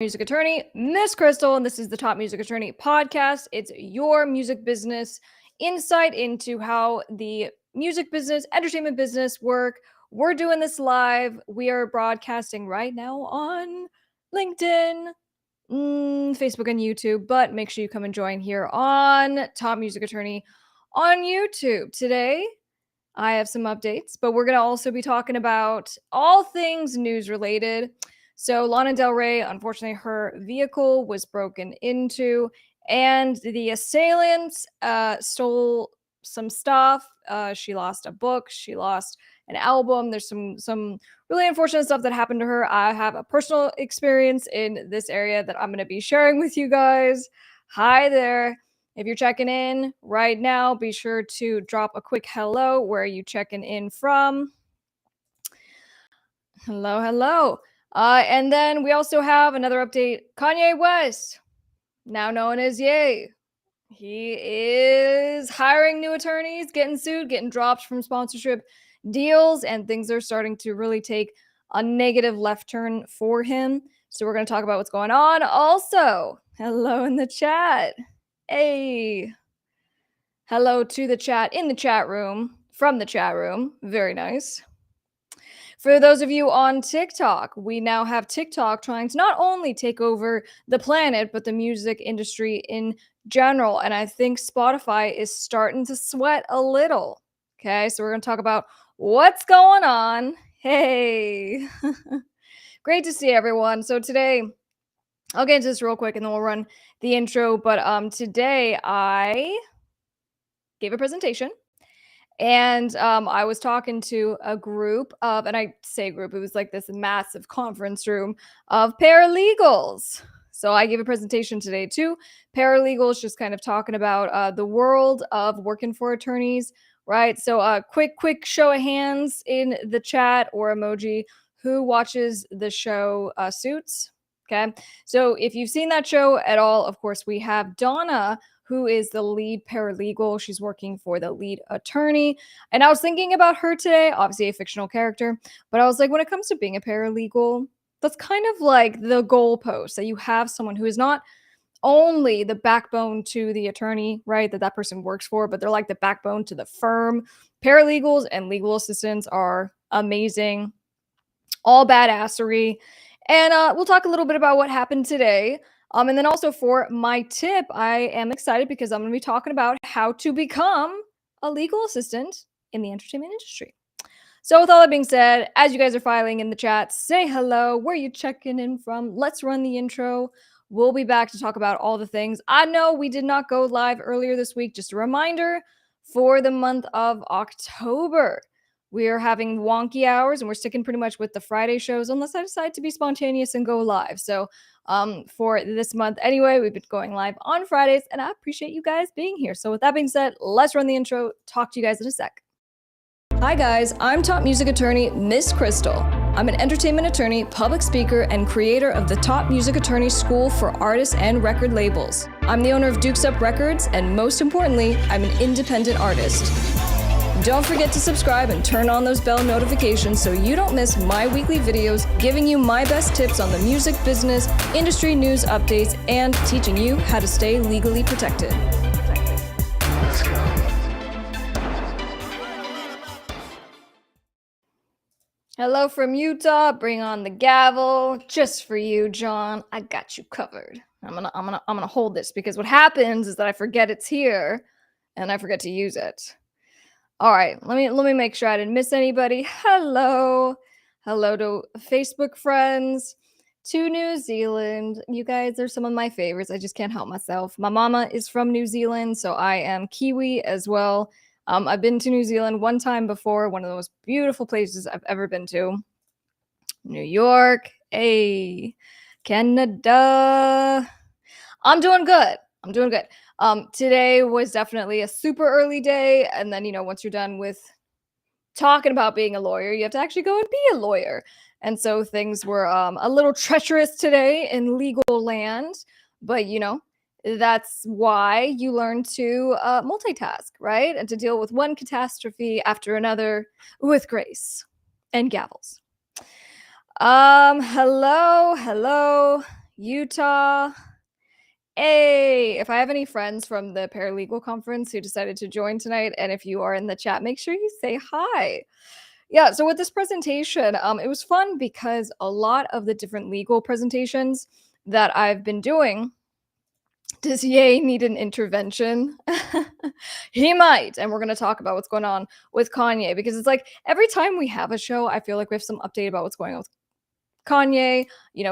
Music attorney, Miss Crystal, and this is the Top Music Attorney podcast. It's your music business insight into how the music business, entertainment business work. We're doing this live. We are broadcasting right now on LinkedIn, Facebook, and YouTube, but make sure you come and join here on Top Music Attorney on YouTube. Today, I have some updates, but we're going to also be talking about all things news related. So, Lana Del Rey, unfortunately, her vehicle was broken into, and the assailants stole some stuff. She lost a book. She lost an album. There's some really unfortunate stuff that happened to her. I have a personal experience in this area that I'm going to be sharing with you guys. Hi there. If you're checking in right now, be sure to drop a quick hello. Where are you checking in from? Hello, hello. And then we also have another update. Kanye West, now known as Ye. He is hiring new attorneys, getting sued, getting dropped from sponsorship deals, and things are starting to really take a negative left turn for him. So we're going to talk about what's going on. Also, hello in the chat. Hey. Hello to the chat in the chat room, from the chat room. Very nice. For those of you on TikTok, we now have TikTok trying to not only take over the planet, but the music industry in general. And I think Spotify is starting to sweat a little. Okay, so we're going to talk about what's going on. Hey, great to see everyone. So today, I'll get into this real quick and then we'll run the intro. But today I gave a presentation. And I was talking to a group of, and I say group, it was like this massive conference room of paralegals. So I gave a presentation today to paralegals, just kind of talking about the world of working for attorneys, right? So quick show of hands in the chat or emoji who watches the show Suits. Okay. So if you've seen that show at all, of course, we have Donna, who is the lead paralegal. She's working for the lead attorney. And I was thinking about her today, obviously a fictional character, but I was like, when it comes to being a paralegal, that's kind of like the goalpost, that you have someone who is not only the backbone to the attorney, right, that person works for, but they're like the backbone to the firm. Paralegals and legal assistants are amazing, all badassery. And we'll talk a little bit about what happened today. And then also for my tip, I am excited because I'm going to be talking about how to become a legal assistant in the entertainment industry. So with all that being said, as you guys are filing in the chat, say hello. Where are you checking in from? Let's run the intro. We'll be back to talk about all the things. I know we did not go live earlier this week. Just a reminder, for the month of October, we are having wonky hours and we're sticking pretty much with the Friday shows unless I decide to be spontaneous and go live. So for this month anyway, we've been going live on Fridays and I appreciate you guys being here. So with that being said, let's run the intro. Talk to you guys in a sec. Hi guys, I'm top music attorney Miss Crystal. I'm an entertainment attorney, public speaker, and creator of the Top Music Attorney School for artists and record labels. I'm the owner of Dukes Up Records, and most importantly, I'm an independent artist. Don't forget to subscribe and turn on those bell notifications so you don't miss my weekly videos giving you my best tips on the music business, industry news updates, and teaching you how to stay legally protected. Let's go. Hello from Utah. Bring on the gavel. Just for you, John. I got you covered. I'm gonna hold this because what happens is that I forget it's here and I forget to use it. All right, let me make sure I didn't miss anybody. Hello to Facebook friends, to New Zealand. You guys are some of my favorites. I just can't help myself. My mama is from New Zealand, so I am Kiwi as well. I've been to New Zealand one time before, one of the most beautiful places I've ever been to. New York, hey, Canada. I'm doing good. Today was definitely a super early day. And then, once you're done with talking about being a lawyer, you have to actually go and be a lawyer. And so things were a little treacherous today in legal land. But, that's why you learn to multitask, right? And to deal with one catastrophe after another with grace and gavels. Hello. Utah. Hey, if I have any friends from the paralegal conference who decided to join tonight, and if you are in the chat, make sure you say hi. Yeah, so with this presentation, it was fun because a lot of the different legal presentations that I've been doing, does Ye need an intervention? He might, and we're going to talk about what's going on with Kanye, because it's like every time we have a show, I feel like we have some update about what's going on with Kanye,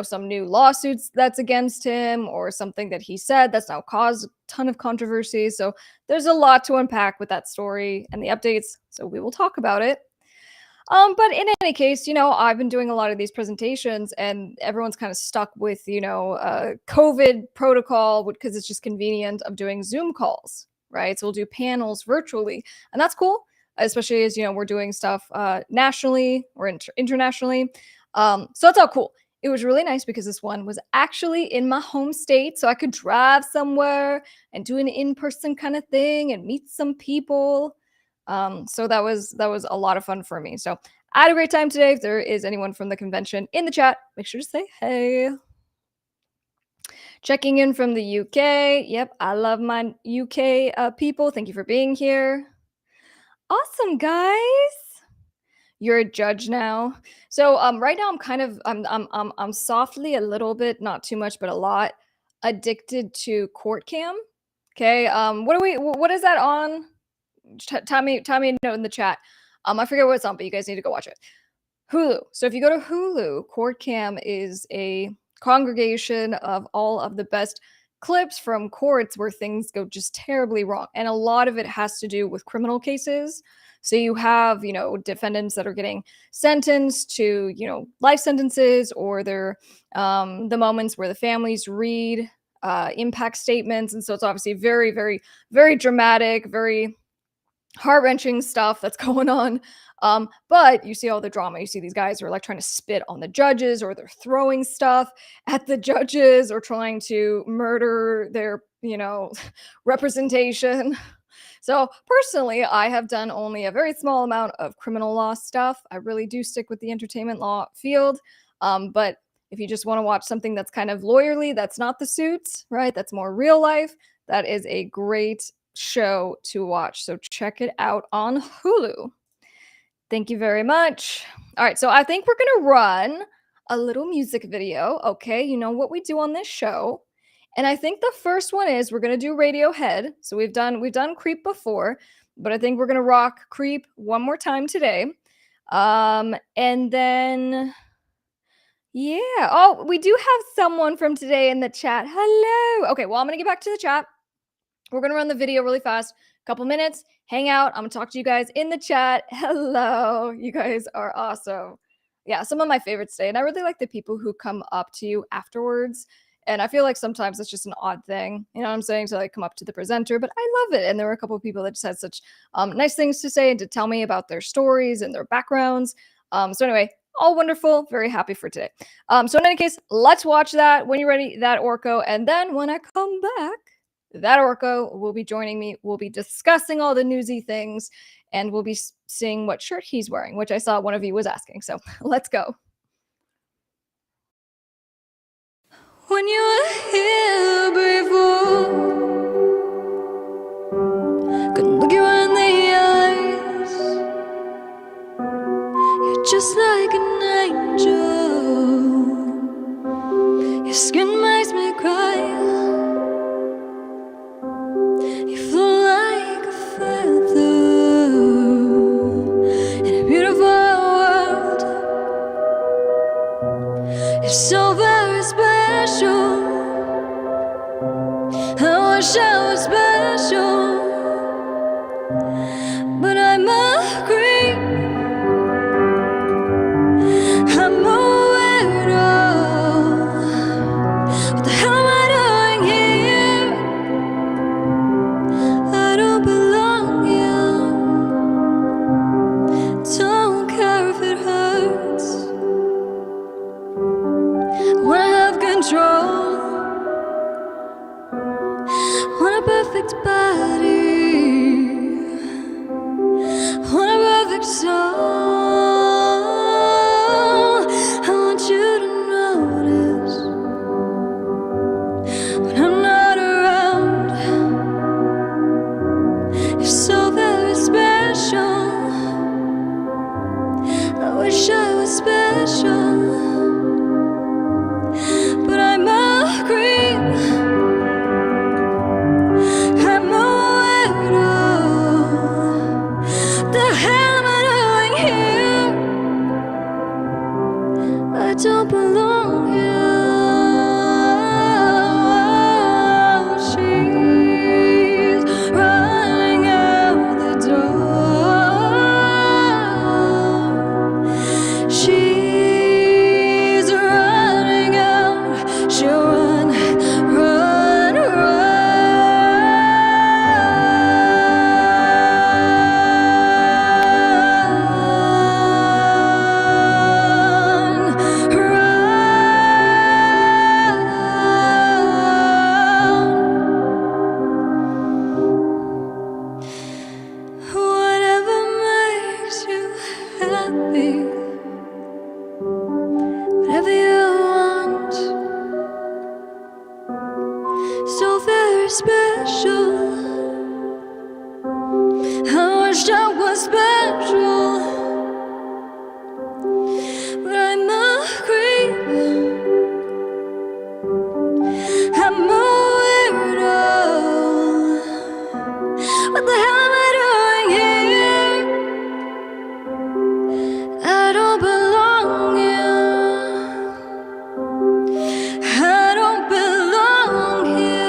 some new lawsuits that's against him, or something that he said that's now caused a ton of controversy. So there's a lot to unpack with that story and the updates. So we will talk about it. But in any case, I've been doing a lot of these presentations, and everyone's kind of stuck with, COVID protocol because it's just convenient of doing Zoom calls, right? So we'll do panels virtually, and that's cool, especially as, we're doing stuff nationally or internationally. So that's all cool. It was really nice because this one was actually in my home state, so I could drive somewhere and do an in-person kind of thing and meet some people. So that was a lot of fun for me. So I had a great time today. If there is anyone from the convention in the chat, make sure to say hey. Checking in from the UK. Yep, I love my UK people. Thank you for being here. Awesome, guys. You're a judge now. So right now I'm kind of I'm softly a little bit, not too much, but a lot addicted to court cam. Okay. What is that on? Tell me a note in the chat. I forget what it's on, but you guys need to go watch it. Hulu. So if you go to Hulu, Court Cam is a congregation of all of the best clips from courts where things go just terribly wrong. And a lot of it has to do with criminal cases. So you have, defendants that are getting sentenced to, life sentences, or they're the moments where the families read impact statements. And so it's obviously very, very, very dramatic, very heart-wrenching stuff that's going on. But you see all the drama. You see these guys who are like trying to spit on the judges, or they're throwing stuff at the judges, or trying to murder their, representation. So personally, I have done only a very small amount of criminal law stuff. I really do stick with the entertainment law field. But if you just want to watch something that's kind of lawyerly, that's not the Suits, right? That's more real life. That is a great show to watch. So check it out on Hulu. Thank you very much. All right, so I think we're going to run a little music video. Okay, you know what we do on this show. And I think the first one is we're going to do Radiohead. So we've done Creep before, but I think we're going to rock Creep one more time today. And then yeah. Oh, we do have someone from today in the chat. Hello. Okay, well, I'm going to get back to the chat. We're going to run the video really fast. Couple minutes, hang out. I'm going to talk to you guys in the chat. Hello. You guys are awesome. Yeah, some of my favorites today. And I really like the people who come up to you afterwards. And I feel like sometimes it's just an odd thing, you know what I'm saying, to like come up to the presenter, but I love it. And there were a couple of people that just had such nice things to say and to tell me about their stories and their backgrounds. So anyway, all wonderful. Very happy for today. So in any case, let's watch that. When you're ready, that Orko. And then when I come back, that Orko will be joining me. We'll be discussing all the newsy things, and we'll be seeing what shirt he's wearing, which I saw one of you was asking. So let's go. When you were here before, couldn't look you in the eyes. You're just like an angel. Your skin makes me cry. You feel like a feather in a beautiful world. You're so very special. I wish I was special, but I'm a creep. I'm a weirdo. What the hell am I doing here? I don't belong here. Don't care if it hurts. When I have control, want a perfect body. were special. I wished I was special, but I'm a creep. I'm a weirdo. What the hell am I doing here? I don't belong here. I don't belong here.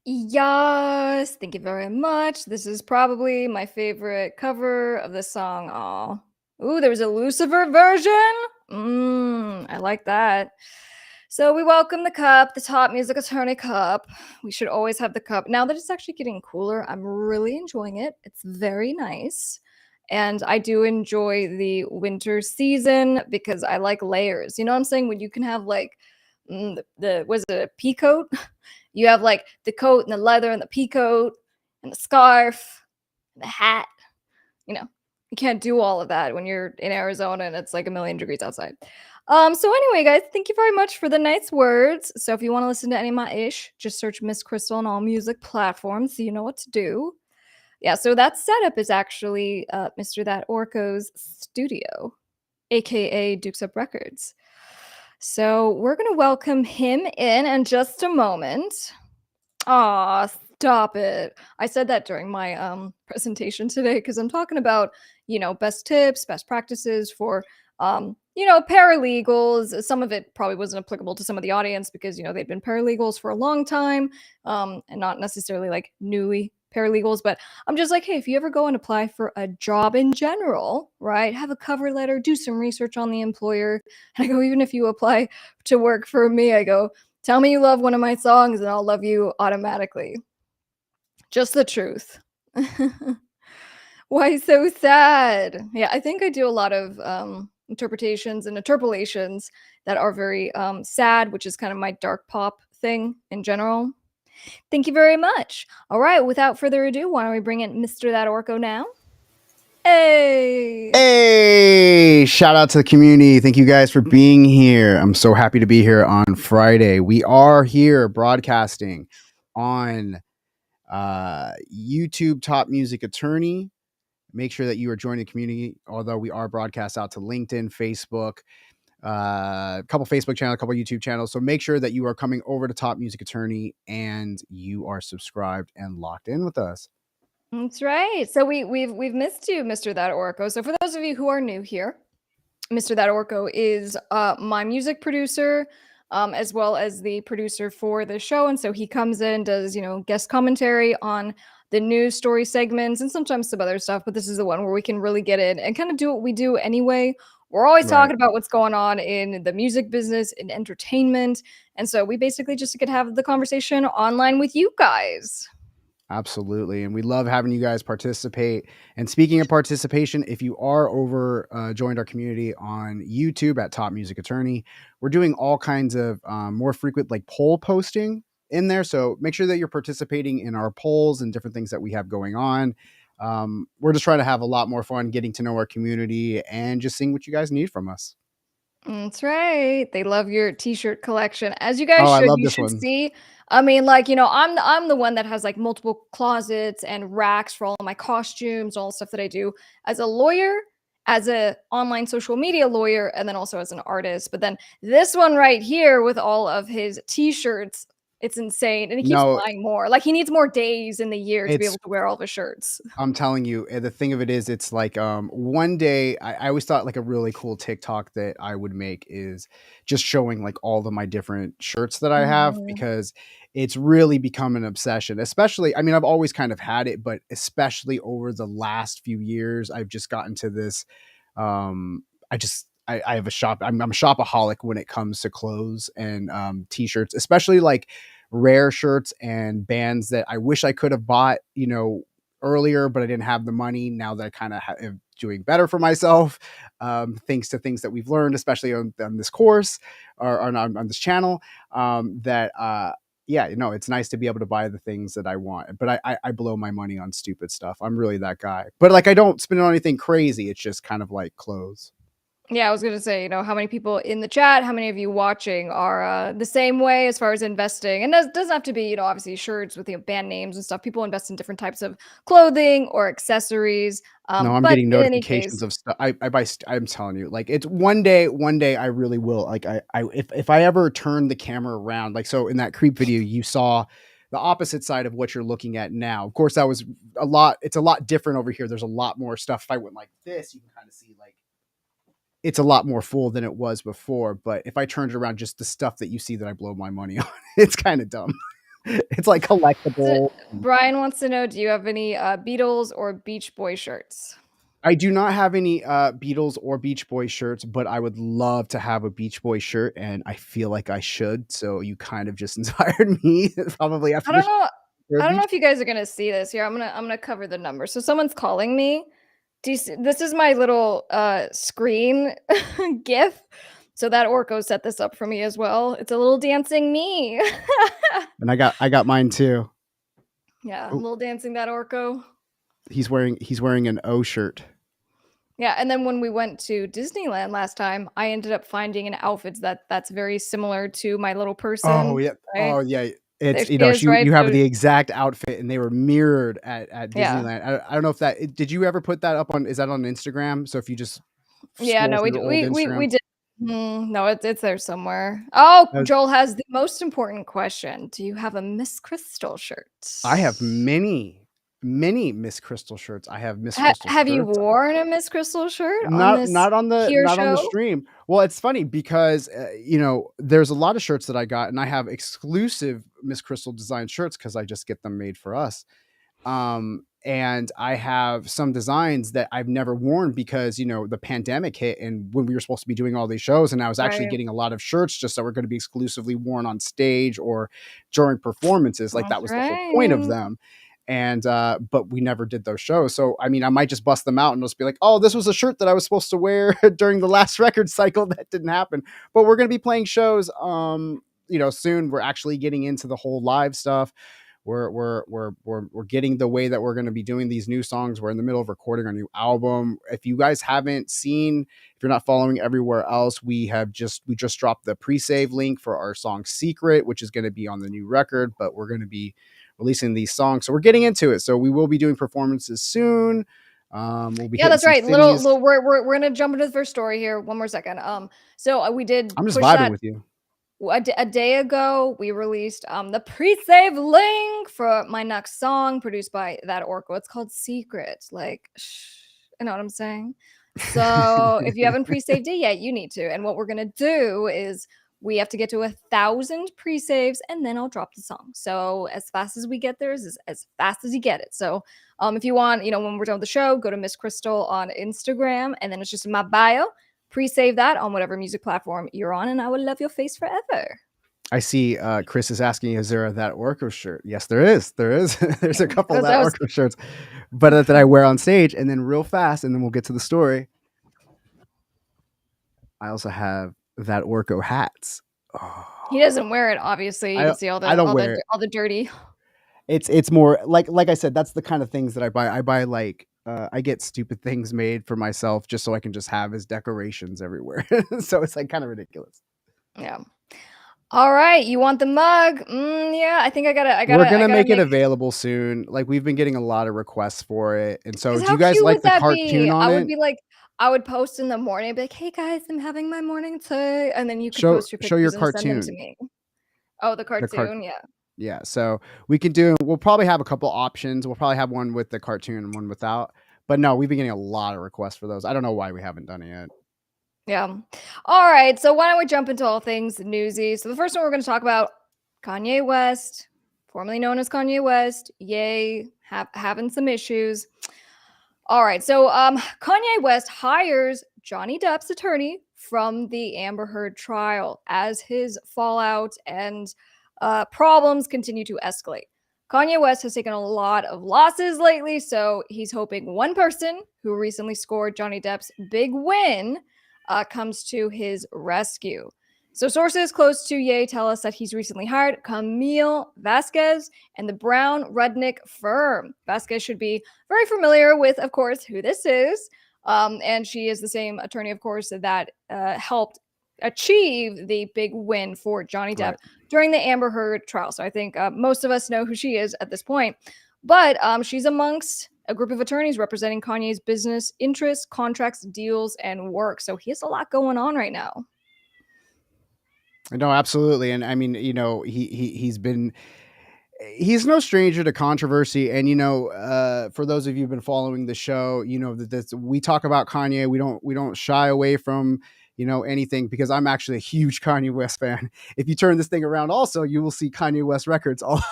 Yes, thank you very much. This is probably my favorite cover of this song. Aw. Ooh, there was a Lucifer version? I like that. So we welcome the cup, the Top Music Attorney cup. We should always have the cup. Now that it's actually getting cooler, I'm really enjoying it. It's very nice. And I do enjoy the winter season because I like layers. You know what I'm saying? When you can have like was it a pea coat? You have like the coat and the leather and the pea coat and the scarf and the hat. You know, you can't do all of that when you're in Arizona and it's like a million degrees outside. So anyway, guys, thank you very much for the nice words. So if you want to listen to any of my ish, just search Miss Crystal on all music platforms so you know what to do. Yeah, so that setup is actually Mr. That Orko's studio, aka Dukes Up Records. So we're gonna welcome him in just a moment. Aw, stop it. I said that during my presentation today because I'm talking about, best tips, best practices for paralegals. Some of it probably wasn't applicable to some of the audience because, they've been paralegals for a long time, and not necessarily like newly paralegals, but I'm just like, hey, if you ever go and apply for a job in general, right? Have a cover letter, do some research on the employer. And I go, even if you apply to work for me, I go, tell me you love one of my songs and I'll love you automatically. Just the truth. Why so sad? Yeah, I think I do a lot of interpretations and interpolations that are very sad, which is kind of my dark pop thing in general. Thank you very much. All right, without further ado, why don't we bring in Mr. That Orko now? Hey! Hey! Shout out to the community. Thank you guys for being here. I'm so happy to be here on Friday. We are here broadcasting on YouTube Top Music Attorney. Make sure that you are joining the community, although we are broadcast out to LinkedIn, Facebook, a couple Facebook channels, a couple YouTube channels. So make sure that you are coming over to Top Music Attorney and you are subscribed and locked in with us. That's right. So we've missed you, Mr. That Orko. So for those of you who are new here, Mr. That Orko is my music producer, as well as the producer for the show. And so he comes in, does, guest commentary on the news story segments and sometimes some other stuff. But this is the one where we can really get in and kind of do what we do anyway. We're always talking about what's going on in the music business, in entertainment. And so we basically just could have the conversation online with you guys. Absolutely. And we love having you guys participate. And speaking of participation, if you are joined our community on YouTube at Top Music Attorney, we're doing all kinds of more frequent like poll posting in there. So make sure that you're participating in our polls and different things that we have going on. We're just trying to have a lot more fun getting to know our community and just seeing what you guys need from us. That's right. They love your t-shirt collection, as you guys I should. love You this should one. see. I mean, like, I'm the one that has like multiple closets and racks for all of my costumes, all the stuff that I do as a lawyer, as a online social media lawyer, and then also as an artist. But then this one right here with all of his t-shirts, it's insane. And he keeps buying more. Like he needs more days in the year to be able to wear all of his shirts. I'm telling you, the thing of it is, it's like one day I always thought like a really cool TikTok that I would make is just showing like all of my different shirts that I have, because it's really become an obsession. Especially, I mean, I've always kind of had it, but especially over the last few years, I've just gotten to this. I have a shop. I'm a shopaholic when it comes to clothes and t-shirts, especially like rare shirts and bands that I wish I could have bought, earlier, but I didn't have the money. Now that I kind of am doing better for myself, thanks to things that we've learned, especially on this course or on this channel, it's nice to be able to buy the things that I want. But I blow my money on stupid stuff. I'm really that guy. But like I don't spend on anything crazy. It's just kind of like clothes. Yeah, I was gonna say, how many people in the chat, how many of you watching are the same way as far as investing? And that doesn't have to be, obviously shirts with band names and stuff. People invest in different types of clothing or accessories. No, I'm But getting in any notifications case, of stuff. I buy. I'm telling you, like it's one day I really will. Like if I ever turn the camera around, like so in that creep video, you saw the opposite side of what you're looking at now. Of course, that was a lot. It's a lot different over here. There's a lot more stuff. If I went like this, you can kind of see like it's a lot more full than it was before. But if I turned it around, just the stuff that you see that I blow my money on, it's kind of dumb. It's like so collectible. Brian wants to know, do you have any Beatles or Beach Boy shirts? I do not have any Beatles or Beach Boy shirts, but I would love to have a Beach Boy shirt, and I feel like I should. So you kind of just inspired me, probably after I the don't know. I don't know beach. if you guys are gonna see this here. I'm gonna cover the number. So someone's calling me. Do you see, this is my little screen gif. So that Orko set this up for me as well. It's a little dancing me. And I got mine too. Yeah, Oh, little dancing that Orko. he's wearing an O shirt. Yeah, and then when we went to Disneyland last time, I ended up finding an outfit that's very similar to my little Oh person, yeah. right? Oh yeah. There It's she is, she right? you have So the exact outfit, and they were mirrored at yeah. Disneyland. I don't know if that did you ever put that up on? Is that on Instagram? So if you just Yeah, scroll no, through your old we Instagram, did. No, it's there somewhere. Oh, uh, Joel has the most important question. Do you have a Miss Crystal shirt? I have many Miss Crystal shirts. I have Miss Crystal Have you shirts. worn a Miss Crystal shirt on Not this not on the here not on the show? stream. Well, it's funny because, there's a lot of shirts that I got, and I have exclusive Miss Crystal design shirts because I just get them made for us. And I have some designs that I've never worn because, the pandemic hit and when we were supposed to be doing all these shows, and I was actually Right. getting a lot of shirts just that were gonna be exclusively worn on stage or during performances, like, that That's was the whole point of right. them. And but we never did those shows. So I mean, I might just bust them out and just be like, "Oh, this was a shirt that I was supposed to wear during the last record cycle that didn't happen." But we're going to be playing shows soon. We're actually getting into the whole live stuff. We're getting the way that we're going to be doing these new songs. We're in the middle of recording our new album. If you guys haven't seen, if you're not following everywhere else, we just dropped the pre-save link for our song Secret, which is going to be on the new record, but we're going to be releasing these songs. So we're getting into it. So we will be doing performances soon. We'll be Yeah, hitting that's some right. cities. We're gonna jump into the first story here. One more second. So we did I'm just push vibing that with you. a day ago. We released the pre-save link for my next song produced by that Orko. It's called Secret. Like, you know what I'm saying? So if you haven't pre-saved it yet, you need to. And what we're gonna do is we have to get to 1,000 pre-saves, and then I'll drop the song. So as fast as we get there is as fast as you get it. So if you want, when we're done with the show, go to Miss Crystal on Instagram, and then it's just in my bio. Pre-save that on whatever music platform you're on, and I will love your face forever. I see Chris is asking, is there that Orko shirt? Yes, there is. There is. There's a couple of that That was Orko shirts, but that I wear on stage. And then real fast, and then we'll get to the story. I also have that Orko hats. Oh, he doesn't wear it, obviously. You I can see all I the don't wear it. all the dirty. It's more like I said, that's the kind of things that I buy. I buy like I get stupid things made for myself just so I can just have as decorations everywhere. So it's like kind of ridiculous. Yeah. All right, you want the mug? Yeah, I think We're I gonna gotta make it make. available soon. Like we've been getting a lot of requests for it. And so Because do how you guys cute like would the that be? cartoon on I would it? be like, I would post in the morning, I'd be like, "Hey guys, I'm having my morning tea," and then you could Show post your show your pictures and send them to cartoon. me. Oh, the The cart cartoon, yeah. Yeah. So we'll probably have a couple options. We'll probably have one with the cartoon and one without. But no, we've been getting a lot of requests for those. I don't know why we haven't done it yet. Yeah. All right. So why don't we jump into all things newsy? So the first one we're going to talk about Kanye West, formerly known as Kanye West. Yay, having some issues. All right. So Kanye West hires Johnny Depp's attorney from the Amber Heard trial as his fallout and problems continue to escalate. Kanye West has taken a lot of losses lately, so he's hoping one person who recently scored Johnny Depp's big win comes to his rescue. So sources close to Ye tell us that he's recently hired Camille Vasquez and the Brown Rudnick firm. Vasquez should be very familiar with, of course, who this is. And she is the same attorney, of course, that helped achieve the big win for Johnny Depp Right. during the Amber Heard trial. So I think most of us know who she is at this point. But she's amongst a group of attorneys representing Kanye's business interests, contracts, deals, and work. So he has a lot going on right now. No, absolutely. And I mean, he's no stranger to controversy. And for those of you who've been following the show, you know that this, we talk about Kanye. We don't shy away from anything, because I'm actually a huge Kanye West fan. If you turn this thing around, also you will see Kanye West records all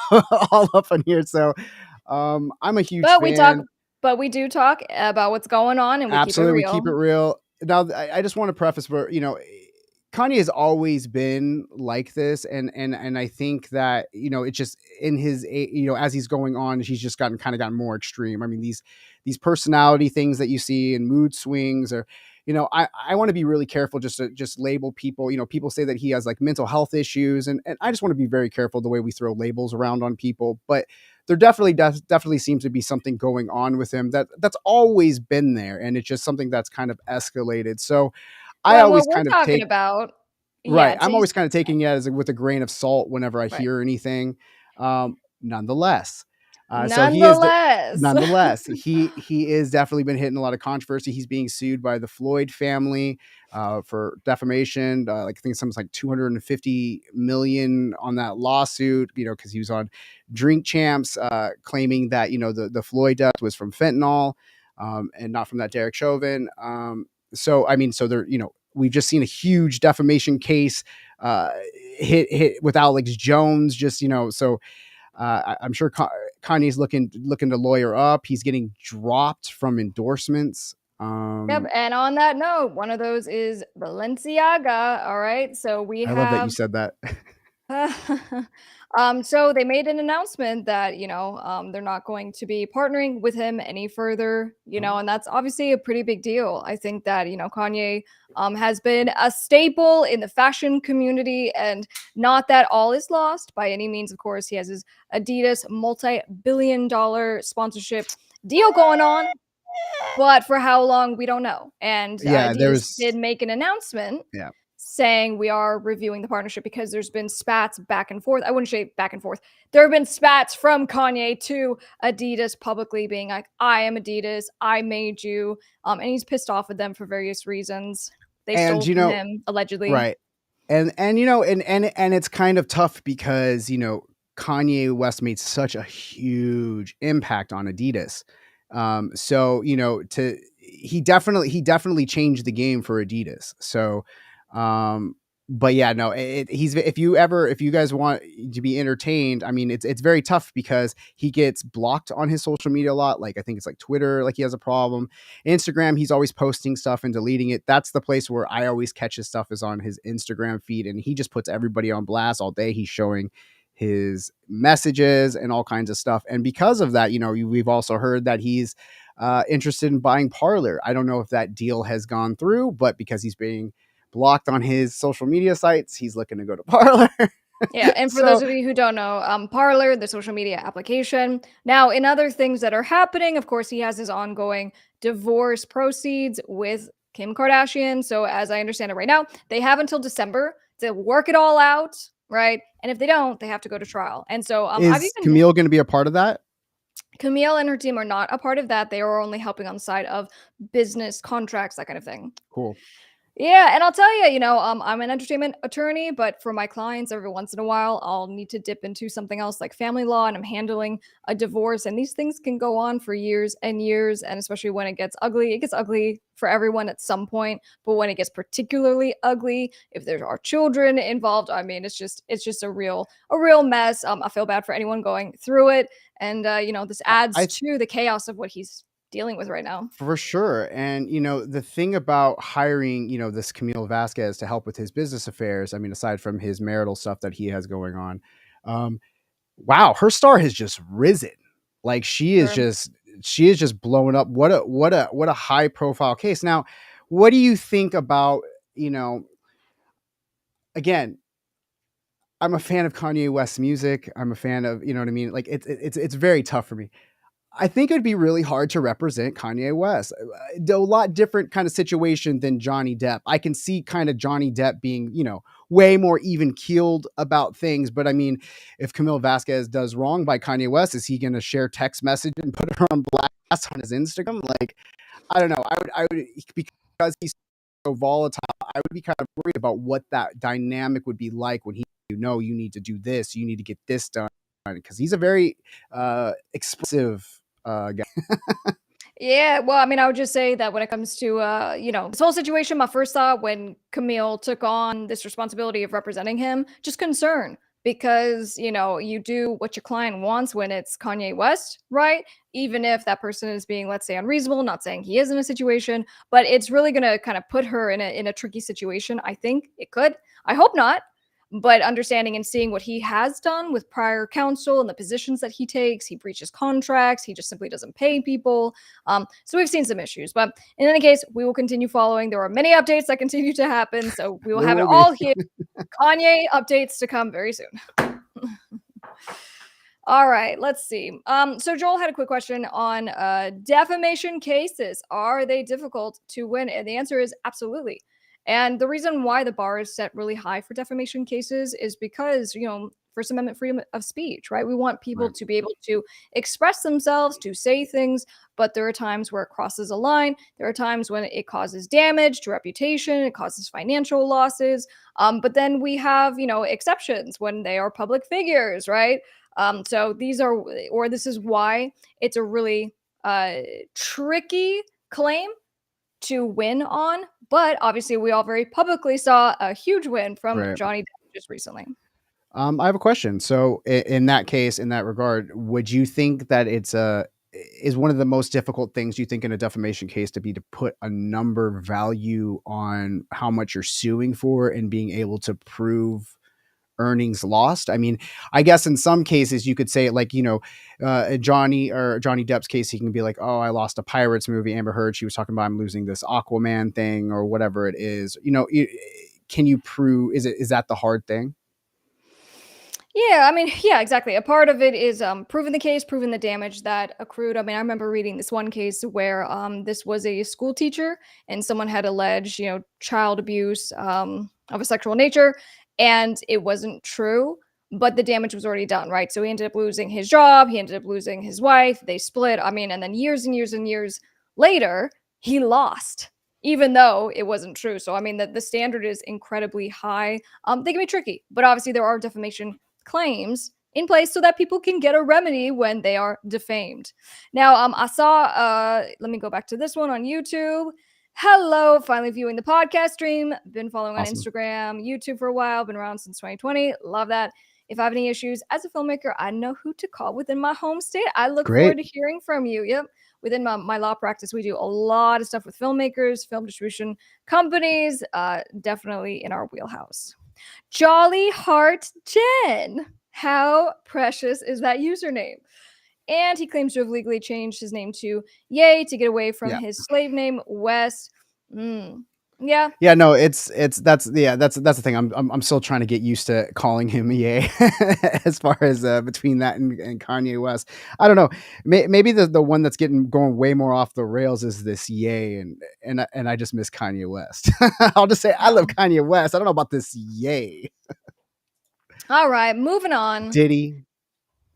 all up on here. So I'm a huge But we talk, fan. but we do talk about what's going on, and we keep it Absolutely, we keep it real. real. Now, I just want to preface where Kanye has always been like this, and I think that it's just in his as he's going on, he's just gotten more extreme. I mean, these personality things that you see and mood swings, or I want to be really careful just to just label people. People say that he has like mental health issues, and I just want to be very careful the way we throw labels around on people. But there definitely seems to be something going on with him that's always been there, and it's just something that's kind of escalated. So I Well, and always what we're kind of talking take about, right. yeah, I'm to always kind of taking it as with a grain of salt whenever I right. hear anything. Nonetheless, so he is Nonetheless. nonetheless he is definitely been hitting a lot of controversy. He's being sued by the Floyd family for defamation. Like I think something's like 250 million on that lawsuit. Because he was on Drink Champs, claiming that the Floyd death was from fentanyl, and not from that Derek Chauvin. So I mean, so there, we've just seen a huge defamation case uh, hit with Alex Jones. Just so I'm sure Kanye's looking to lawyer up. He's getting dropped from endorsements. Yep, and on that note, one of those is Balenciaga. All right, so we I love that you have said that. so they made an announcement that they're not going to be partnering with him any further, Oh. and that's obviously a pretty big deal. I think that Kanye has been a staple in the fashion community, and not that all is lost by any means. Of course, he has his Adidas multi-billion-dollar sponsorship deal going on, but for how long we don't know. And Yeah, Adidas did make an announcement yeah. saying we are reviewing the partnership because there's been spats back and forth. I wouldn't say back and forth. There have been spats from Kanye to Adidas publicly being like, I am Adidas, I made you. And he's pissed off at them for various reasons. They And stole from him, allegedly. right. And it's kind of tough because Kanye West made such a huge impact on Adidas. So to he definitely changed the game for Adidas. So but yeah, no, he's if you guys want to be entertained, I mean, it's very tough because he gets blocked on his social media a lot. Like I think it's like Twitter, like he has a problem. Instagram, he's always posting stuff and deleting it. That's the place where I always catch his stuff, is on his Instagram feed, and he just puts everybody on blast all day. He's showing his messages and all kinds of stuff. And because of that, we've also heard that he's interested in buying Parler. I don't know if that deal has gone through, but because he's being blocked on his social media sites, he's looking to go to Parler. Yeah, and for So those of you who don't know, Parler, the social media application. Now, in other things that are happening, of course, he has his ongoing divorce proceeds with Kim Kardashian. So, as I understand it right now, they have until December to work it all out, right? And if they don't, they have to go to trial. And so, I've is even Camille going to be a part of that? Camille and her team are not a part of that. They are only helping on the side of business contracts, that kind of thing. Cool. Yeah, and I'll tell you, I'm an entertainment attorney, but for my clients, every once in a while, I'll need to dip into something else like family law, and I'm handling a divorce, and these things can go on for years and years, and especially when it gets ugly for everyone at some point. But when it gets particularly ugly, if there are children involved, I mean, it's just a real mess. I feel bad for anyone going through it, and this adds I to the chaos of what he's dealing with right now. For sure. And, the thing about hiring, this Camille Vasquez to help with his business affairs, I mean, aside from his marital stuff that he has going on, um, wow, her star has just risen. Like Sure. she is just blowing up. What a high profile case. Now, what do you think about, you know, again, I'm a fan of Kanye West's music. I'm a fan of, you know what I mean? Like it's very tough for me. I think it'd be really hard to represent Kanye West. A lot different kind of situation than Johnny Depp. I can see kind of Johnny Depp being, way more even keeled about things. But I mean, if Camille Vasquez does wrong by Kanye West, is he going to share text message and put her on blast on his Instagram? Like, I don't know. I would, because he's so volatile, I would be kind of worried about what that dynamic would be like when you need to do this, you need to get this done, because he's a very explosive guy. Yeah, well, I mean, I would just say that when it comes to, this whole situation, my first thought when Camille took on this responsibility of representing him, just concern because, you do what your client wants when it's Kanye West, right? Even if that person is being, let's say, unreasonable, not saying he is in a situation, but it's really going to kind of put her in a tricky situation. I think it could. I hope not. But understanding and seeing what he has done with prior counsel and the positions that he takes, he breaches contracts, he just simply doesn't pay people. So we've seen some issues, but in any case, we will continue following. There are many updates that continue to happen, so we will have it all here. Kanye updates to come very soon. All right, let's see. So Joel had a quick question on defamation cases. Are they difficult to win? And the answer is absolutely. And the reason why the bar is set really high for defamation cases is because, First Amendment freedom of speech, right? We want people to be able to express themselves, to say things, but there are times where it crosses a line. There are times when it causes damage to reputation, it causes financial losses. But then we have, exceptions when they are public figures, right? So this is why it's a really tricky claim to win on. But obviously, we all very publicly saw a huge win from Johnny Depp just recently. I have a question. So in that case, in that regard, would you think that is one of the most difficult things you think in a defamation case to put a number value on how much you're suing for and being able to prove earnings lost? I mean, I guess in some cases you could say it like, Johnny Depp's case, he can be like, oh, I lost a Pirates movie. Amber Heard, she was talking about I'm losing this Aquaman thing or whatever it is. Can you prove, is that the hard thing? Yeah, I mean, yeah, exactly. A part of it is proving the case, proving the damage that accrued. I mean, I remember reading this one case where this was a school teacher and someone had alleged, child abuse of a sexual nature, and it wasn't true, but the damage was already done, right? So he ended up losing his job, he ended up losing his wife, they split. I mean, and then years and years and years later, he lost, even though it wasn't true. So, I mean, the standard is incredibly high. They can be tricky, but obviously there are defamation claims in place so that people can get a remedy when they are defamed. Now, I saw, let me go back to this one on YouTube. Hello, finally viewing the podcast stream. Been following on Instagram, YouTube for a while, been around since 2020. Love that. If I have any issues as a filmmaker, I know who to call within my home state. I look forward to hearing from you. Yep. Within my law practice, we do a lot of stuff with filmmakers, film distribution companies, definitely in our wheelhouse. Jolly Heart Jen. How precious is that username? And he claims to have legally changed his name to Ye to get away from his slave name West. Yeah. Yeah, no, that's the thing. I'm still trying to get used to calling him Ye as far as between that and Kanye West. I don't know. Maybe the one that's going way more off the rails is this Ye, and I just miss Kanye West. I'll just say I love Kanye West. I don't know about this Ye. All right, moving on. Diddy,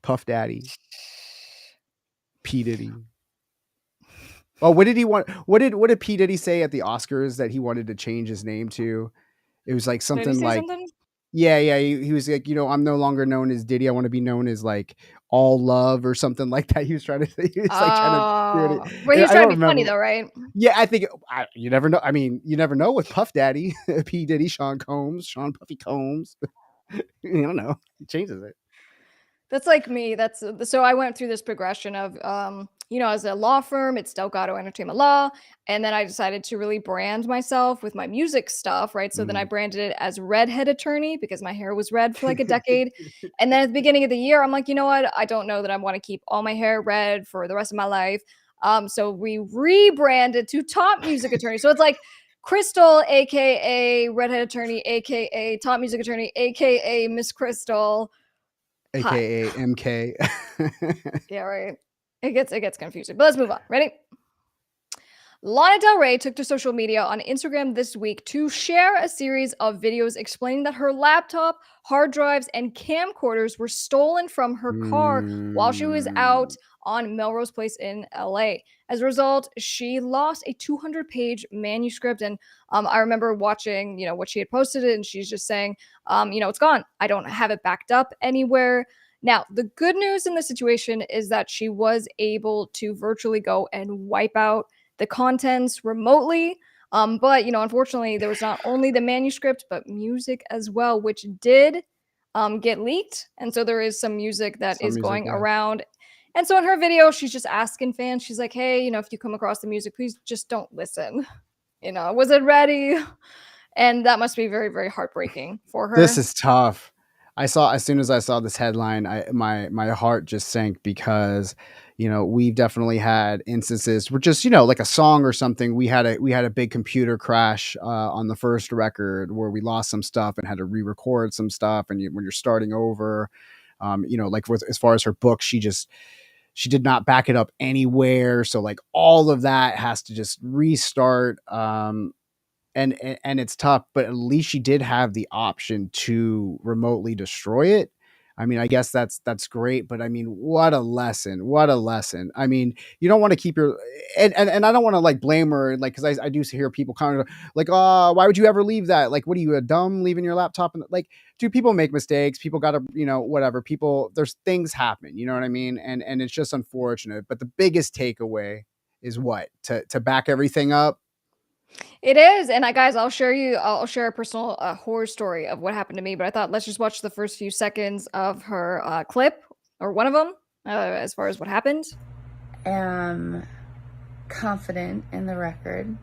Puff Daddy, P Diddy. Oh, what did he want? What did P Diddy say at the Oscars that he wanted to change his name to? It was like something like, yeah. He was like, I'm no longer known as Diddy. I want to be known as like All Love or something like that. He was trying to say, he was trying to. Well, he was trying to be funny though, right? Yeah, I think you never know. I mean, you never know with Puff Daddy, P Diddy, Sean Puffy Combs. You don't know. He changes it. That's like me. So I went through this progression of, as a law firm, it's Delgado Entertainment Law. And then I decided to really brand myself with my music stuff, right? So then I branded it as Redhead Attorney because my hair was red for like a decade. And then at the beginning of the year, I'm like, you know what? I don't know that I want to keep all my hair red for the rest of my life. So we rebranded to Top Music Attorney. So it's like Crystal, aka Redhead Attorney, aka Top Music Attorney, aka Miss Crystal. AKA MK. Yeah, right. It gets confusing. But let's move on. Ready? Lana Del Rey took to social media on Instagram this week to share a series of videos explaining that her laptop, hard drives, and camcorders were stolen from her car while she was out on Melrose Place in LA. As a result, she lost a 200-page manuscript. And I remember watching, what she had posted it, and she's just saying, it's gone. I don't have it backed up anywhere. Now, the good news in this situation is that she was able to virtually go and wipe out the contents remotely. But unfortunately, there was not only the manuscript but music as well, which did get leaked, and so there is some music that Some is music, going yeah. around. And so in her video, she's just asking fans, she's like, "Hey, if you come across the music, please just don't listen. Was it ready?" And that must be very, very heartbreaking for This her. is tough. I saw as soon as I saw this headline, my heart just sank because we've definitely had instances where just like a song or something. We had a big computer crash on the first record where we lost some stuff and had to re-record some stuff. And when you're starting over, like as far as her book, she did not back it up anywhere. So like all of that has to just restart. And it's tough, but at least she did have the option to remotely destroy it. I mean, I guess that's great, but I mean, what a lesson! What a lesson! I mean, you don't want to keep your and I don't want to like blame her, like because I do hear people kind of like, oh, why would you ever leave that? Like, what are you, a dumb leaving your laptop? And like, do people make mistakes? People got to whatever. People, there's things happen. You know what I mean? And it's just unfortunate. But the biggest takeaway is what to back everything up. It is, and guys, I'll share a personal horror story of what happened to me. But I thought let's just watch the first few seconds of her clip, or one of them, as far as what happened. Am confident in the record.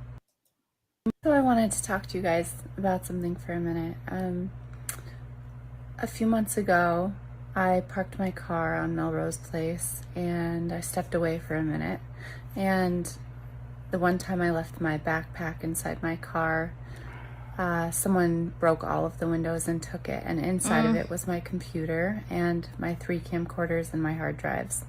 So I wanted to talk to you guys about something for a minute. A few months ago, I parked my car on Melrose Place and I stepped away for a minute. And the one time I left my backpack inside my car, someone broke all of the windows and took it. And inside of it was my computer and my 3 camcorders and my hard drives.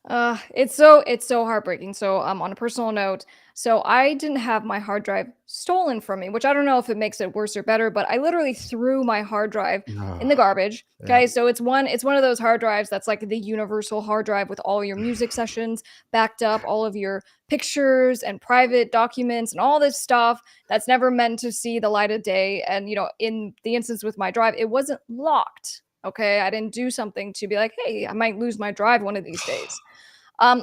It's so heartbreaking. So on a personal note, so I didn't have my hard drive stolen from me, which I don't know if it makes it worse or better, but I literally threw my hard drive in the garbage. Yeah. Okay, so it's one of those hard drives that's like the universal hard drive with all your music sessions backed up, all of your pictures and private documents and all this stuff that's never meant to see the light of day. And in the instance with my drive, it wasn't locked. Okay, I didn't do something to be like, hey, I might lose my drive one of these days.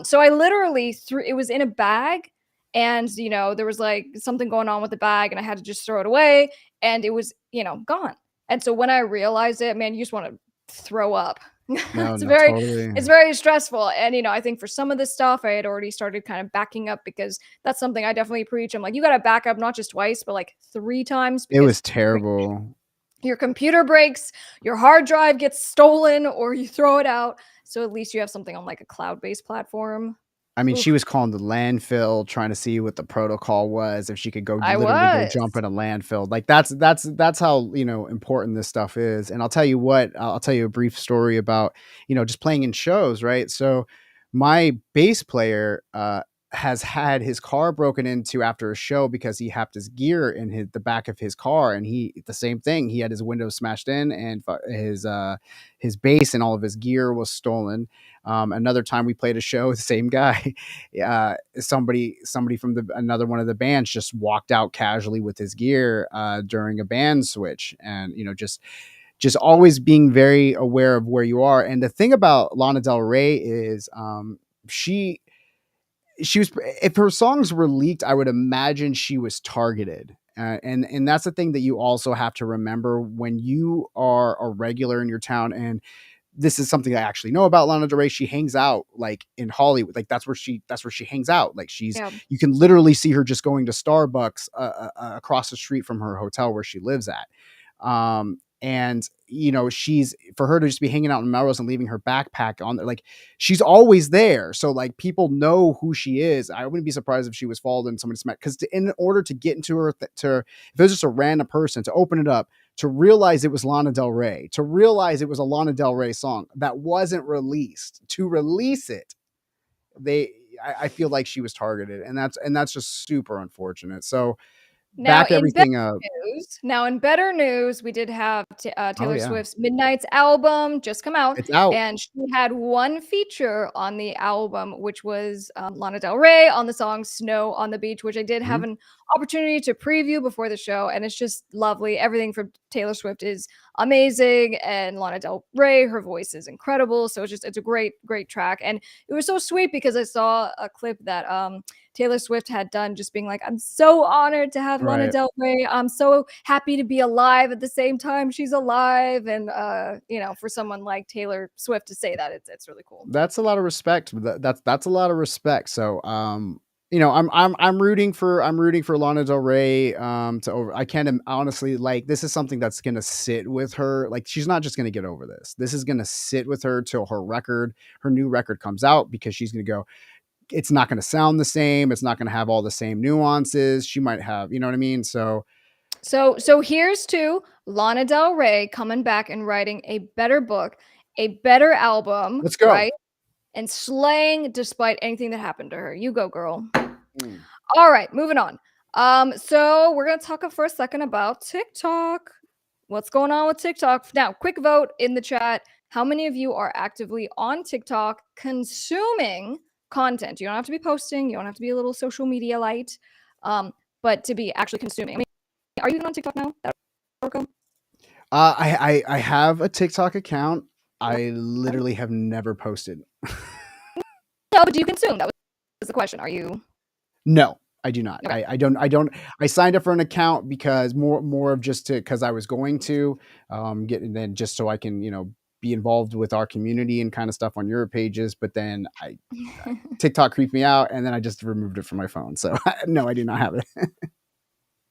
So I literally threw it was in a bag, and there was like something going on with the bag, and I had to just throw it away, and it was gone. And so when I realized it, man, you just want to throw up. No, it's no, very totally. it's very stressful. And I think for some of this stuff I had already started kind of backing up, because that's something I definitely preach. I'm like, you got to back up not just twice but like 3 times, It because was terrible. your computer breaks, your hard drive gets stolen, or you throw it out. So at least you have something on like a cloud-based platform. I mean, she Oof, was calling the landfill, trying to see what the protocol was, if she could I literally go was. jump in a landfill. Like that's how important this stuff is. And I'll tell you what, I'll tell you a brief story about just playing in shows, right? So my bass player has had his car broken into after a show because he had his gear in the back of his car, and the same thing. He had his window smashed in, and his bass and all of his gear was stolen. Another time we played a show, the same guy, somebody from another one of the bands just walked out casually with his gear during a band switch, and just always being very aware of where you are. And the thing about Lana Del Rey is she was, if her songs were leaked, I would imagine she was targeted. And that's the thing that you also have to remember when you are a regular in your town. And this is something I actually know about Lana Del Rey. She hangs out like in Hollywood. Like that's where she hangs out. Like Yeah. you can literally see her just going to Starbucks across the street from her hotel where she lives at. And she's, for her to just be hanging out in Melrose and leaving her backpack on there, like she's always there. So like people know who she is. I wouldn't be surprised if she was followed and somebody smacked, because in order to get into her, if it was just a random person, to open it up, to realize it was Lana Del Rey, to realize it was a Lana Del Rey song that wasn't released, to release it, I feel like she was targeted, and that's just super unfortunate. So Now, back in better everything up. news, we did have Oh Taylor yeah, Swift's Midnight's album just come out, it's out. and she had one feature on the album, which was Lana Del Rey on the song "Snow on the Beach," which I did have Mhm. an opportunity to preview before the show, and it's just lovely. Everything from Taylor Swift is amazing, and Lana Del Rey, her voice is incredible. So it's a great track, and it was so sweet because I saw a clip that Taylor Swift had done, just being like, I'm so honored to have Lana Right. Del Rey. I'm so happy to be alive at the same time she's alive. And, for someone like Taylor Swift to say that, it's really cool. That's a lot of respect. That's a lot of respect. So, I'm rooting for Lana Del Rey to over. I can't honestly, like, this is something that's gonna sit with her. Like, she's not just gonna get over this. This is gonna sit with her till her new record comes out, because she's gonna go, it's not gonna sound the same. It's not gonna have all the same nuances. She might have, you know what I mean? So So here's to Lana Del Rey coming back and writing a better book, a better album, let's go. right? And slaying despite anything that happened to her. You go, girl. Mm. All right, moving on. So we're gonna talk for a second about TikTok. What's going on with TikTok? Now, quick vote in the chat. How many of you are actively on TikTok consuming content? You don't have to be posting, you don't have to be a little social media light, but to be actually consuming. I mean, are you even on TikTok now? Orko? I have a TikTok account. I literally have never posted. No, but do you consume? That was the question. Are you No, I do not. okay? I signed up for an account because more of just to, because I was going to get, and then just so I can, be involved with our community and kind of stuff on your pages. But then TikTok creeped me out, and then I just removed it from my phone. So no, I do not have it.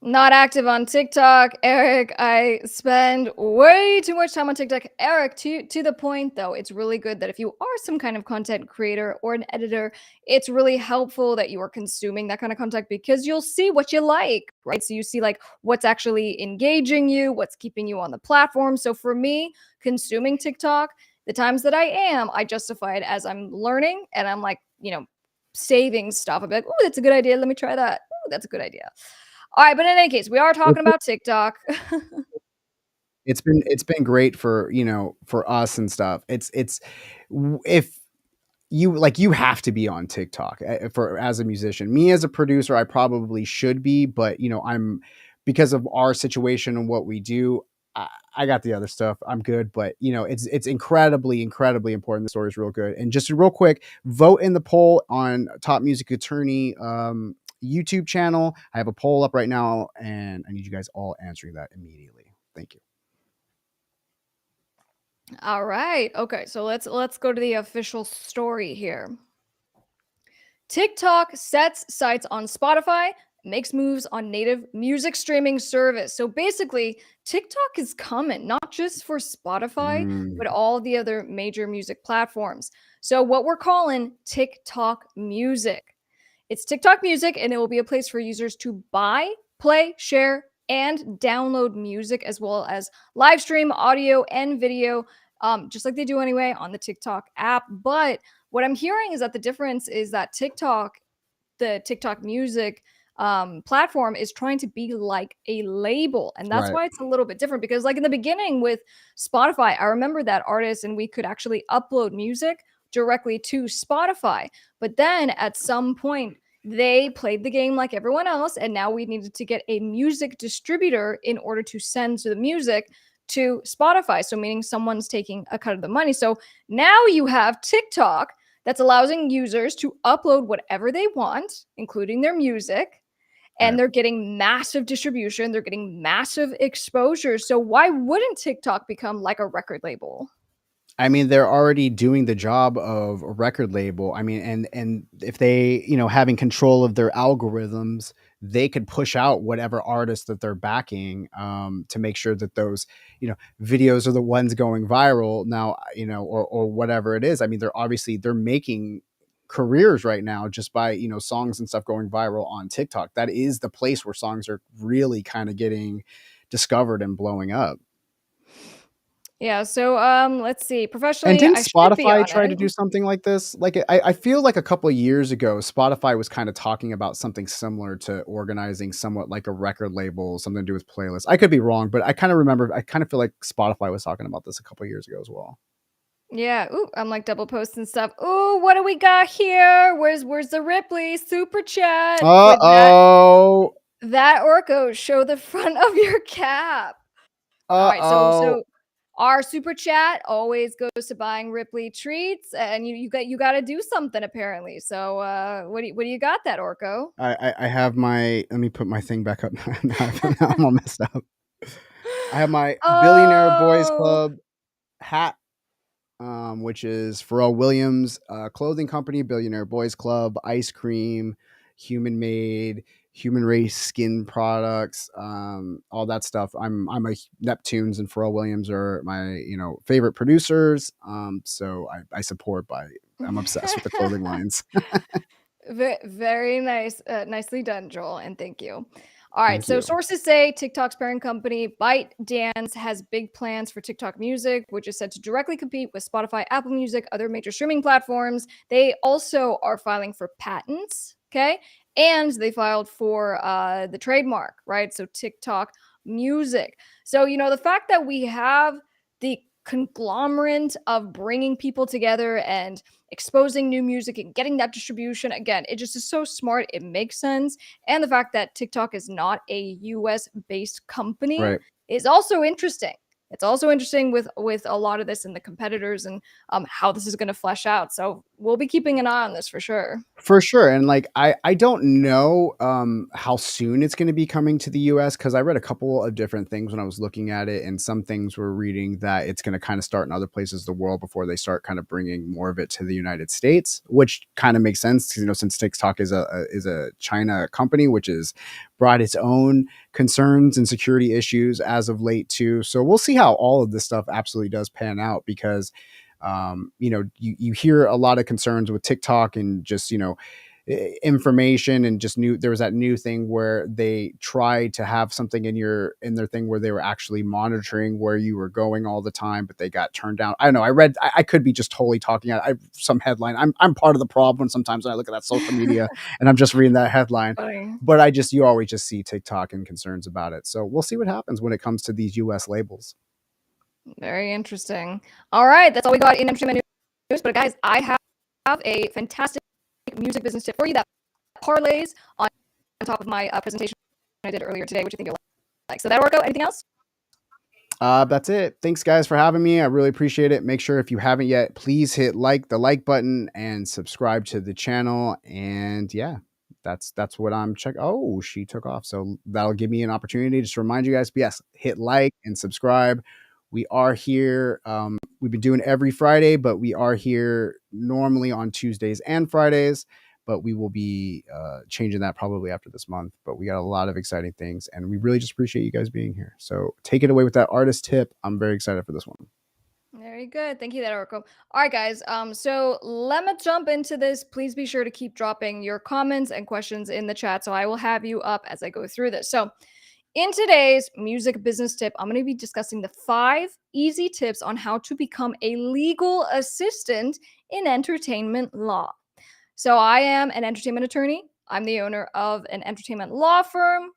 Not active on TikTok, Eric. I spend way too much time on TikTok. Eric, to the point though, it's really good that if you are some kind of content creator or an editor, it's really helpful that you are consuming that kind of content, because you'll see what you like, right? So you see like what's actually engaging you, what's keeping you on the platform. So for me, consuming TikTok, the times that I justify it as I'm learning, and I'm like, saving stuff. I'm like, oh, that's a good idea. Let me try that. Oh, that's a good idea. All right, but in any case, we are talking about TikTok. It's been great for, for us and stuff. If you have to be on TikTok for, as a musician. Me as a producer, I probably should be, but I'm, because of our situation and what we do, I got the other stuff. I'm good, but it's incredibly important. The story is real good. And just real quick, vote in the poll on Top Music Attorney YouTube channel. I have a poll up right now, and I need you guys all answering that immediately. Thank you. All right. Okay, so let's go to the official story here. TikTok sets sights on Spotify, makes moves on native music streaming service. So basically, TikTok is coming, not just for Spotify, Mm, but all the other major music platforms. So what we're calling TikTok Music. It's TikTok Music, and it will be a place for users to buy, play, share, and download music, as well as live stream audio and video, just like they do anyway on the TikTok app. But what I'm hearing is that the difference is that the TikTok Music platform is trying to be like a label. And that's right. why it's a little bit different, because like in the beginning with Spotify, I remember that artists and we could actually upload music directly to Spotify. But then at some point, they played the game like everyone else, and now we needed to get a music distributor in order to send the music to Spotify. So, meaning someone's taking a cut of the money. So now you have TikTok that's allowing users to upload whatever they want, including their music, and Right. they're getting massive distribution, they're getting massive exposure. So why wouldn't TikTok become like a record label? I mean, they're already doing the job of a record label. I mean, and if they, having control of their algorithms, they could push out whatever artists that they're backing, to make sure that those, videos are the ones going viral now, or whatever it is. I mean, they're making careers right now just by, songs and stuff going viral on TikTok. That is the place where songs are really kind of getting discovered and blowing up. Yeah, so let's see. And Professionally, didn't I should be Spotify on try to it. do something like this? Like, I feel like a couple of years ago, Spotify was kind of talking about something similar to organizing somewhat like a record label, something to do with playlists. I could be wrong, but I kind of remember, I kind of feel like Spotify was talking about this a couple of years ago as well. Yeah. Ooh, I'm like double posting stuff. Ooh, what do we got here? Where's the Ripley super chat with Uh-oh. that Orko? Show the front of your cap. All right, so Uh-oh. our super chat always goes to buying Ripley treats, and you got to do something apparently. So what do you got that Orko? I have my, let me put my thing back up. Now I'm all messed up. I have my Billionaire Boys Oh, Club hat, which is Pharrell Williams clothing company, Billionaire Boys Club, ice cream, human made, human race skin products, all that stuff. I'm a Neptunes and Pharrell Williams are my favorite producers. So I support by I'm obsessed with the clothing lines. Very nice. Nicely done, Joel, and thank you. All right, Thank so you. sources say TikTok's parent company, ByteDance, has big plans for TikTok Music, which is set to directly compete with Spotify, Apple Music, other major streaming platforms. They also are filing for patents, okay? And they filed for the trademark, right? So TikTok Music. So, the fact that we have the conglomerate of bringing people together and exposing new music and getting that distribution. Again, it just is so smart. It makes sense. And the fact that TikTok is not a US based company Right. is also interesting. It's also interesting with a lot of this and the competitors and how this is going to flesh out. So we'll be keeping an eye on this for sure. For sure. And like I don't know how soon it's going to be coming to the US cuz I read a couple of different things when I was looking at it, and some things were reading that it's going to kind of start in other places of the world before they start kind of bringing more of it to the United States, which kind of makes sense cuz since TikTok is a China company, which has brought its own concerns and security issues as of late too. So we'll see how all of this stuff absolutely does pan out, because you hear a lot of concerns with TikTok and just information, and just there was that new thing where they tried to have something in their thing where they were actually monitoring where you were going all the time, but they got turned down. I don't know, I could be just totally talking out some headline. I'm part of the problem sometimes when I look at that social media and I'm just reading that headline, Funny. but you always just see TikTok and concerns about it. So we'll see what happens when it comes to these US labels. Very interesting. All right, that's all we got in entertainment news. But guys, I have a fantastic music business tip for you that parlays on top of my presentation I did earlier today, which I think you'll like. So that'll work out. Anything else? That's it. Thanks guys for having me. I really appreciate it. Make sure if you haven't yet, please hit the like button and subscribe to the channel. And yeah, that's what I'm checking. Oh, she took off. So that'll give me an opportunity to just remind you guys, yes, hit like and subscribe. We are here. We've been doing every Friday, but we are here normally on Tuesdays and Fridays. But we will be changing that probably after this month. But we got a lot of exciting things, and we really just appreciate you guys being here. So take it away with that artist tip. I'm very excited for this one. Very good. Thank you, that Orko. All right, guys. So let me jump into this. Please be sure to keep dropping your comments and questions in the chat, so I will have you up as I go through this. So in today's music business tip, I'm going to be discussing the 5 easy tips on how to become a legal assistant in entertainment law. So I am an entertainment attorney. I'm the owner of an entertainment law firm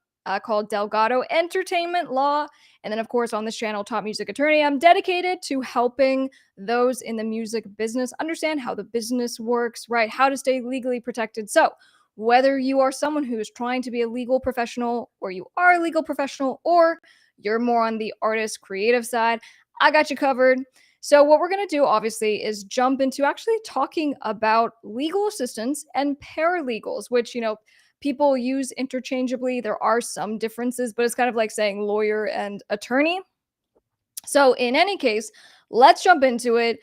called Delgado Entertainment Law. And then, of course, on this channel, Top Music Attorney, I'm dedicated to helping those in the music business understand how the business works, right? How to stay legally protected. So, whether you are someone who is trying to be a legal professional, or you are a legal professional, or you're more on the artist creative side, I got you covered. So, what we're going to do, obviously, is jump into actually talking about legal assistants and paralegals, which, people use interchangeably. There are some differences, but it's kind of like saying lawyer and attorney. So, in any case, let's jump into it.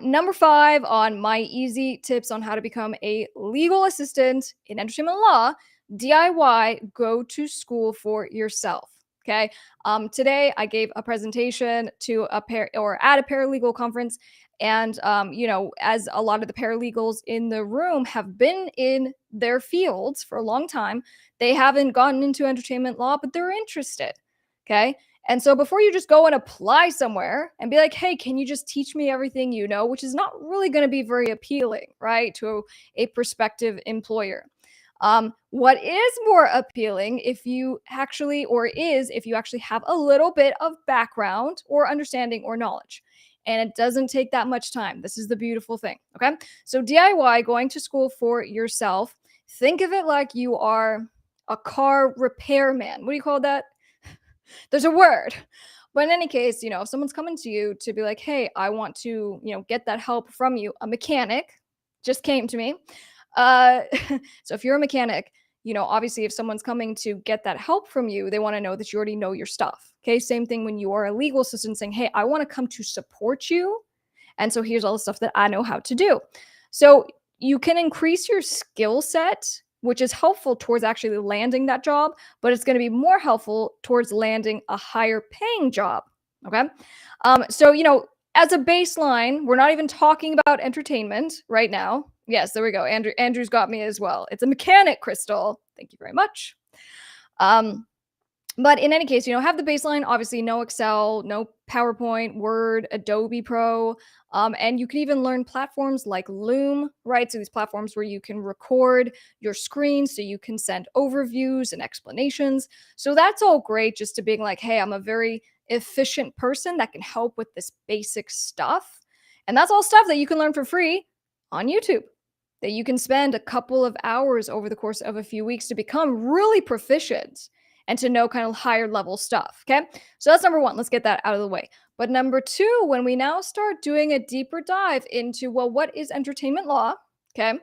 Number 5 on my easy tips on how to become a legal assistant in entertainment law: DIY, go to school for yourself. Okay. Today I gave a presentation to at a paralegal conference. And, as a lot of the paralegals in the room have been in their fields for a long time, they haven't gotten into entertainment law, but they're interested. Okay. And so before you just go and apply somewhere and be like, hey, can you just teach me everything you know, which is not really going to be very appealing, right, to a prospective employer. What is more appealing if you actually have a little bit of background or understanding or knowledge. And it doesn't take that much time. This is the beautiful thing. Okay. So DIY, going to school for yourself, think of it like you are a car repairman. What do you call that? There's a word. But in any case, if someone's coming to you to be like, hey, I want to, get that help from you, a mechanic just came to me. Uh, so if you're a mechanic, obviously if someone's coming to get that help from you, they want to know that you already know your stuff. Okay. Same thing when you are a legal assistant saying, hey, I want to come to support you. And so here's all the stuff that I know how to do. So you can increase your skill set, which is helpful towards actually landing that job, but it's going to be more helpful towards landing a higher paying job. Okay. So, as a baseline, we're not even talking about entertainment right now. Yes, there we go. Andrew's got me as well. It's a mechanic, Crystal. Thank you very much. But in any case, have the baseline, obviously no Excel, no PowerPoint, Word, Adobe Pro. And you can even learn platforms like Loom, right? So these platforms where you can record your screen so you can send overviews and explanations. So that's all great, just to being like, hey, I'm a very efficient person that can help with this basic stuff. And that's all stuff that you can learn for free on YouTube, that you can spend a couple of hours over the course of a few weeks to become really proficient and to know kind of higher level stuff. Okay. So that's number one. Let's get that out of the way. But number two, when we now start doing a deeper dive into, well, what is entertainment law? Okay.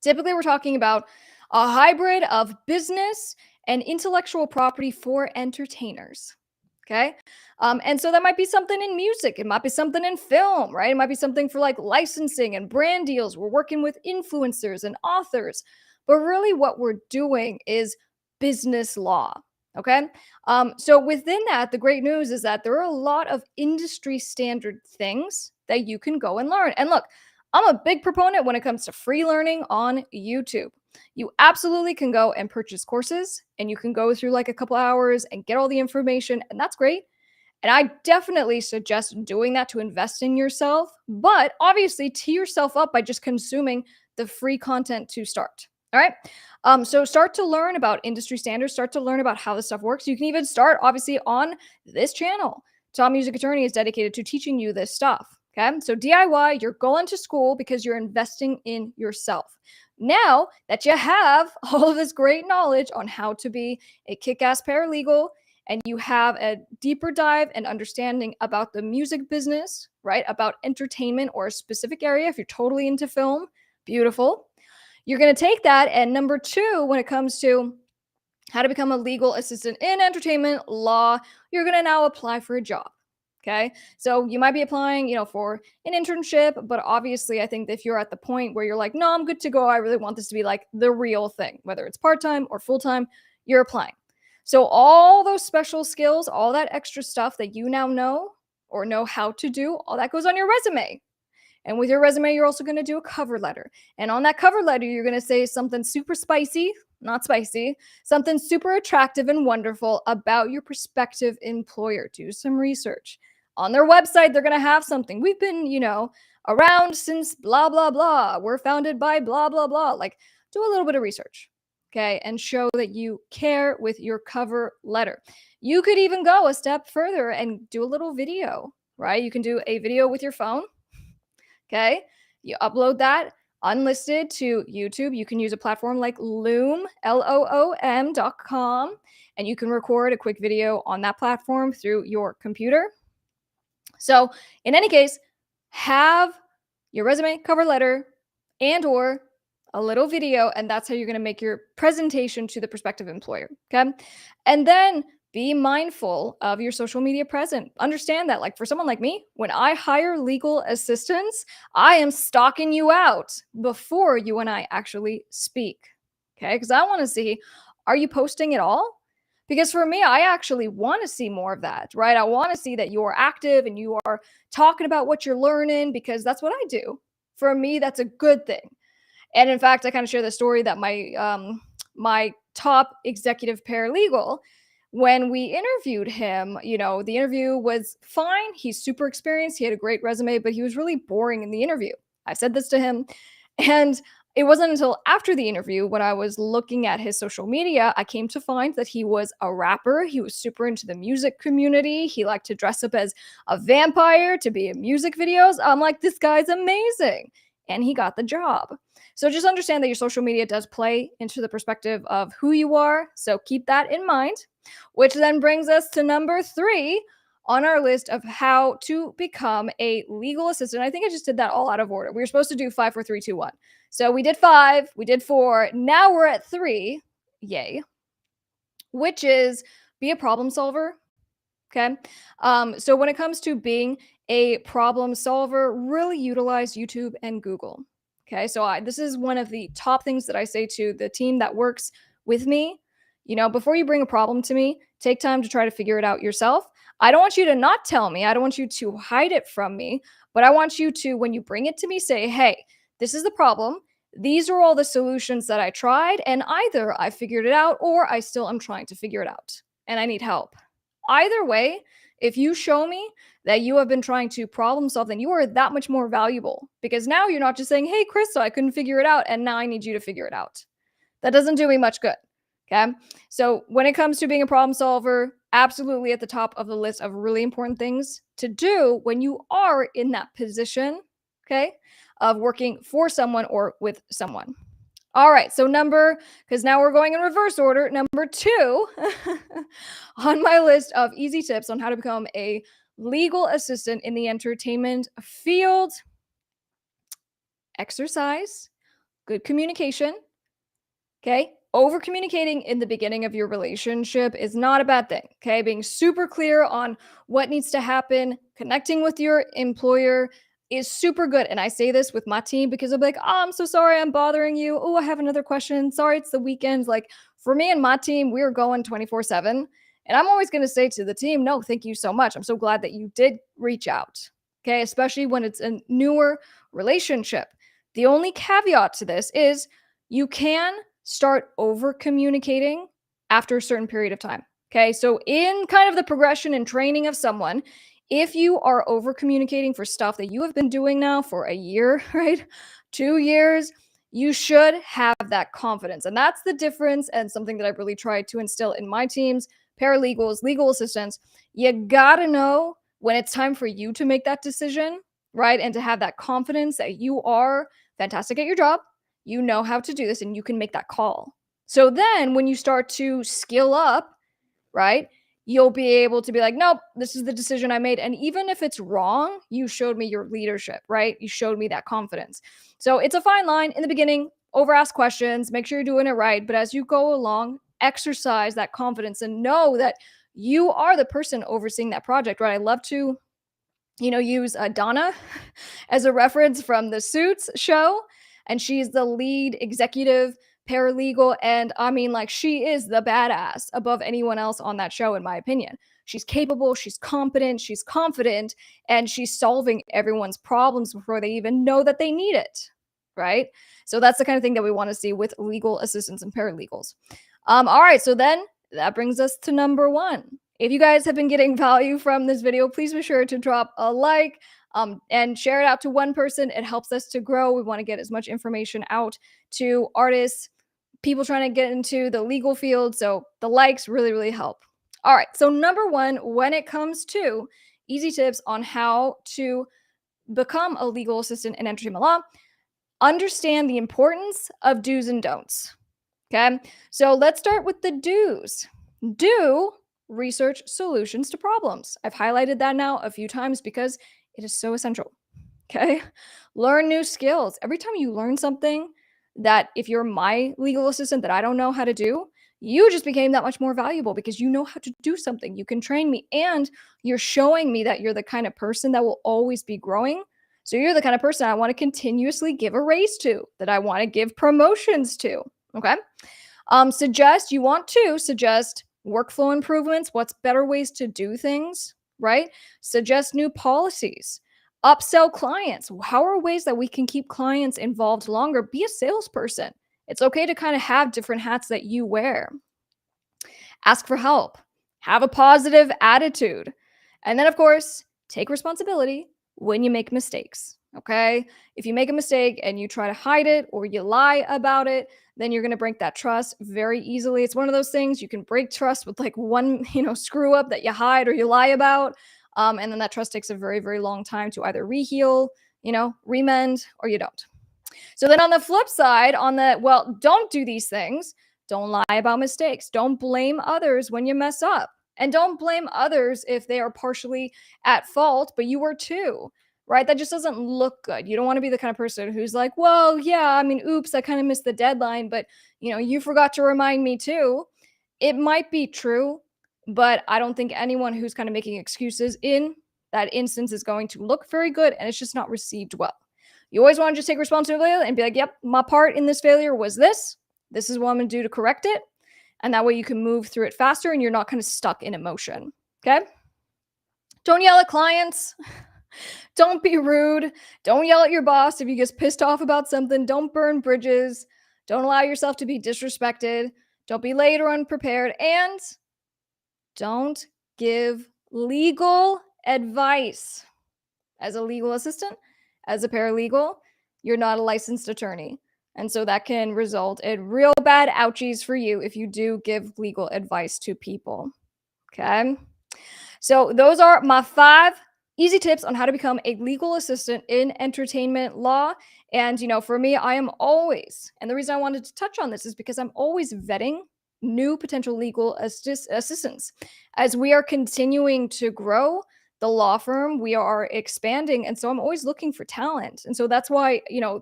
Typically, we're talking about a hybrid of business and intellectual property for entertainers. Okay. And so that might be something in music. It might be something in film, right? It might be something for like licensing and brand deals. We're working with influencers and authors. But really, what we're doing is business law. Okay. So within that, the great news is that there are a lot of industry standard things that you can go and learn. And look, I'm a big proponent when it comes to free learning on YouTube. You absolutely can go and purchase courses and you can go through like a couple hours and get all the information, and that's great. And I definitely suggest doing that to invest in yourself, but obviously tee yourself up by just consuming the free content to start. All right. So start to learn about industry standards, start to learn about how this stuff works. You can even start obviously on this channel. Top Music Attorney is dedicated to teaching you this stuff. Okay. So DIY, you're going to school because you're investing in yourself. Now that you have all of this great knowledge on how to be a kick-ass paralegal, and you have a deeper dive and understanding about the music business, right? About entertainment or a specific area, if you're totally into film, beautiful. You're going to take that. And number two, when it comes to how to become a legal assistant in entertainment law, you're going to now apply for a job. Okay. So you might be applying, for an internship, but obviously I think that if you're at the point where you're like, no, I'm good to go, I really want this to be like the real thing, whether it's part-time or full-time, you're applying. So all those special skills, all that extra stuff that you now know or know how to do, all that goes on your resume. And with your resume, you're also going to do a cover letter. And on that cover letter, you're going to say something super spicy, not spicy, something super attractive and wonderful about your prospective employer. Do some research. On their website, they're going to have something. We've been, around since blah, blah, blah. We're founded by blah, blah, blah. Like, do a little bit of research, okay? And show that you care with your cover letter. You could even go a step further and do a little video, right? You can do a video with your phone. Okay. You upload that unlisted to YouTube. You can use a platform like Loom, LOOM.com, and you can record a quick video on that platform through your computer. So in any case, have your resume, cover letter, and or a little video, and that's how you're going to make your presentation to the prospective employer. Okay. And then be mindful of your social media presence. Understand that, like for someone like me, when I hire legal assistants, I am stalking you out before you and I actually speak. Okay. Because I want to see, are you posting at all? Because for me, I actually want to see more of that, right? I want to see that you are active and you are talking about what you're learning, because that's what I do. For me, that's a good thing. And in fact, I kind of share the story that my top executive paralegal, when we interviewed him, the interview was fine. He's super experienced. He had a great resume, but he was really boring in the interview. I said this to him. And it wasn't until after the interview, when I was looking at his social media, I came to find that he was a rapper. He was super into the music community. He liked to dress up as a vampire to be in music videos. I'm like, this guy's amazing. And he got the job. So just understand that your social media does play into the perspective of who you are. So keep that in mind, which then brings us to number 3 on our list of how to become a legal assistant. I think I just did that all out of order. We were supposed to do 5, 4, 3, 2, 1. So we did 5, we did 4. Now we're at 3. Yay. Which is be a problem solver. Okay. So when it comes to being a problem solver, really utilize YouTube and Google. Okay. So this is one of the top things that I say to the team that works with me. Before you bring a problem to me, take time to try to figure it out yourself. I don't want you to not tell me. I don't want you to hide it from me, but I want you to, when you bring it to me, say, hey, this is the problem. These are all the solutions that I tried, and either I figured it out or I still am trying to figure it out and I need help. Either way, if you show me that you have been trying to problem solve, then you are that much more valuable, because now you're not just saying, hey, Krystal, I couldn't figure it out, and now I need you to figure it out. That doesn't do me much good. Okay. So when it comes to being a problem solver, absolutely at the top of the list of really important things to do when you are in that position, okay, of working for someone or with someone. All right, so because now we're going in reverse order, number 2 on my list of easy tips on how to become a legal assistant in the entertainment field: exercise, good communication. Okay, over communicating in the beginning of your relationship is not a bad thing. Okay, being super clear on what needs to happen, connecting with your employer is super good. And I say this with my team because I'm like, oh, I'm so sorry I'm bothering you. Oh, I have another question. Sorry, it's the weekend. Like, for me and my team, we're going 24/7. And I'm always going to say to the team, no, thank you so much. I'm so glad that you did reach out. Okay, especially when it's a newer relationship. The only caveat to this is you can start over communicating after a certain period of time. Okay, so in kind of the progression and training of someone, if you are over communicating for stuff that you have been doing now for a year, right? 2 years, you should have that confidence. And that's the difference, and something that I've really tried to instill in my teams, paralegals, legal assistants. You gotta know when it's time for you to make that decision, right? And to have that confidence that you are fantastic at your job, you know how to do this, and you can make that call. So then when you start to skill up, right, you'll be able to be like, nope, this is the decision I made. And even if it's wrong, you showed me your leadership, right? You showed me that confidence. So it's a fine line in the beginning. Over ask questions, make sure you're doing it right. But as you go along, exercise that confidence and know that you are the person overseeing that project, right? I love to, use Donna as a reference from the Suits show. And she's the lead executive paralegal. And I mean, like, she is the badass above anyone else on that show, in my opinion. She's capable, she's competent, she's confident, and she's solving everyone's problems before they even know that they need it. Right? So that's the kind of thing that we want to see with legal assistants and paralegals. All right. So then that brings us to number 1. If you guys have been getting value from this video, please be sure to drop a like and share it out to one person. It helps us to grow. We want to get as much information out to artists, people trying to get into the legal field. So the likes really, really help. All right. So number 1, when it comes to easy tips on how to become a legal assistant in entertainment law, understand the importance of do's and don'ts. Okay. So let's start with the do's. Do research solutions to problems. I've highlighted that now a few times because it is so essential. Okay. Learn new skills. Every time you learn something that, if you're my legal assistant, that I don't know how to do, you just became that much more valuable because you know how to do something. You can train me, and you're showing me that you're the kind of person that will always be growing. So you're the kind of person I want to continuously give a raise to, that I want to give promotions to. Okay. You want to suggest workflow improvements. What's better ways to do things, right? Suggest new policies. Upsell clients. How are ways that we can keep clients involved longer? Be a salesperson. It's okay to kind of have different hats that you wear. Ask for help. Have a positive attitude. And then, of course, take responsibility when you make mistakes. Okay. If you make a mistake and you try to hide it or you lie about it, then you're going to break that trust very easily. It's one of those things you can break trust with like one, screw up that you hide or you lie about. And then that trust takes a very, very long time to either reheal, remend, or you don't. So then on the flip side, don't do these things. Don't lie about mistakes. Don't blame others when you mess up. And don't blame others if they are partially at fault, but you were too, right? That just doesn't look good. You don't want to be the kind of person who's like, well, yeah, I mean, oops, I kind of missed the deadline, but you forgot to remind me too. It might be true, but I don't think anyone who's kind of making excuses in that instance is going to look very good, and it's just not received well. You always want to just take responsibility and be like, yep, my part in this failure was this. This is what I'm going to do to correct it. And that way you can move through it faster and you're not kind of stuck in emotion. Okay? Don't yell at clients. Don't be rude. Don't yell at your boss if you get pissed off about something. Don't burn bridges. Don't allow yourself to be disrespected. Don't be late or unprepared. And don't give legal advice. As a legal assistant, as a paralegal, you're not a licensed attorney. And so that can result in real bad ouchies for you if you do give legal advice to people. Okay. So those are my 5 easy tips on how to become a legal assistant in entertainment law. And, for me, I am always, and the reason I wanted to touch on this is because I'm always vetting new potential legal assistants. As we are continuing to grow the law firm, we are expanding. And so I'm always looking for talent. And so that's why,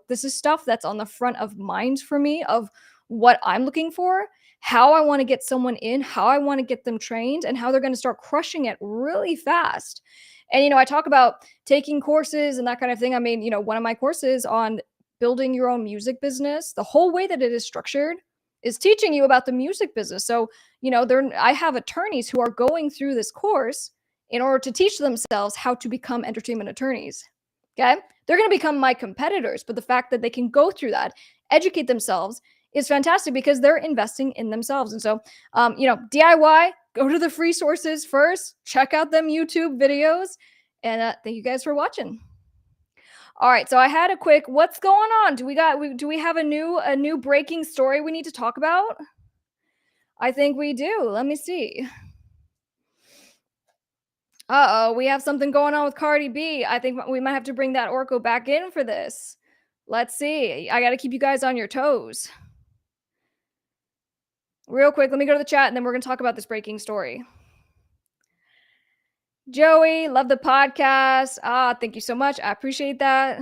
this is stuff that's on the front of mind for me of what I'm looking for, how I want to get someone in, how I want to get them trained, and how they're going to start crushing it really fast. And, I talk about taking courses and that kind of thing. I mean, one of my courses on building your own music business, the whole way that it is structured is teaching you about the music business. So, I have attorneys who are going through this course in order to teach themselves how to become entertainment attorneys. Okay. They're going to become my competitors, but the fact that they can go through that, educate themselves is fantastic because they're investing in themselves. And so, DIY, go to the free sources first, check out them YouTube videos, and thank you guys for watching. All right, so I had a quick, what's going on? Do we have a new breaking story we need to talk about? I think we do. Let me see. Uh-oh, we have something going on with Cardi B. I think we might have to bring that Orko back in for this. Let's see. I got to keep you guys on your toes. Real quick, let me go to the chat and then we're going to talk about this breaking story. Joey, love the podcast. Thank you so much. I appreciate that.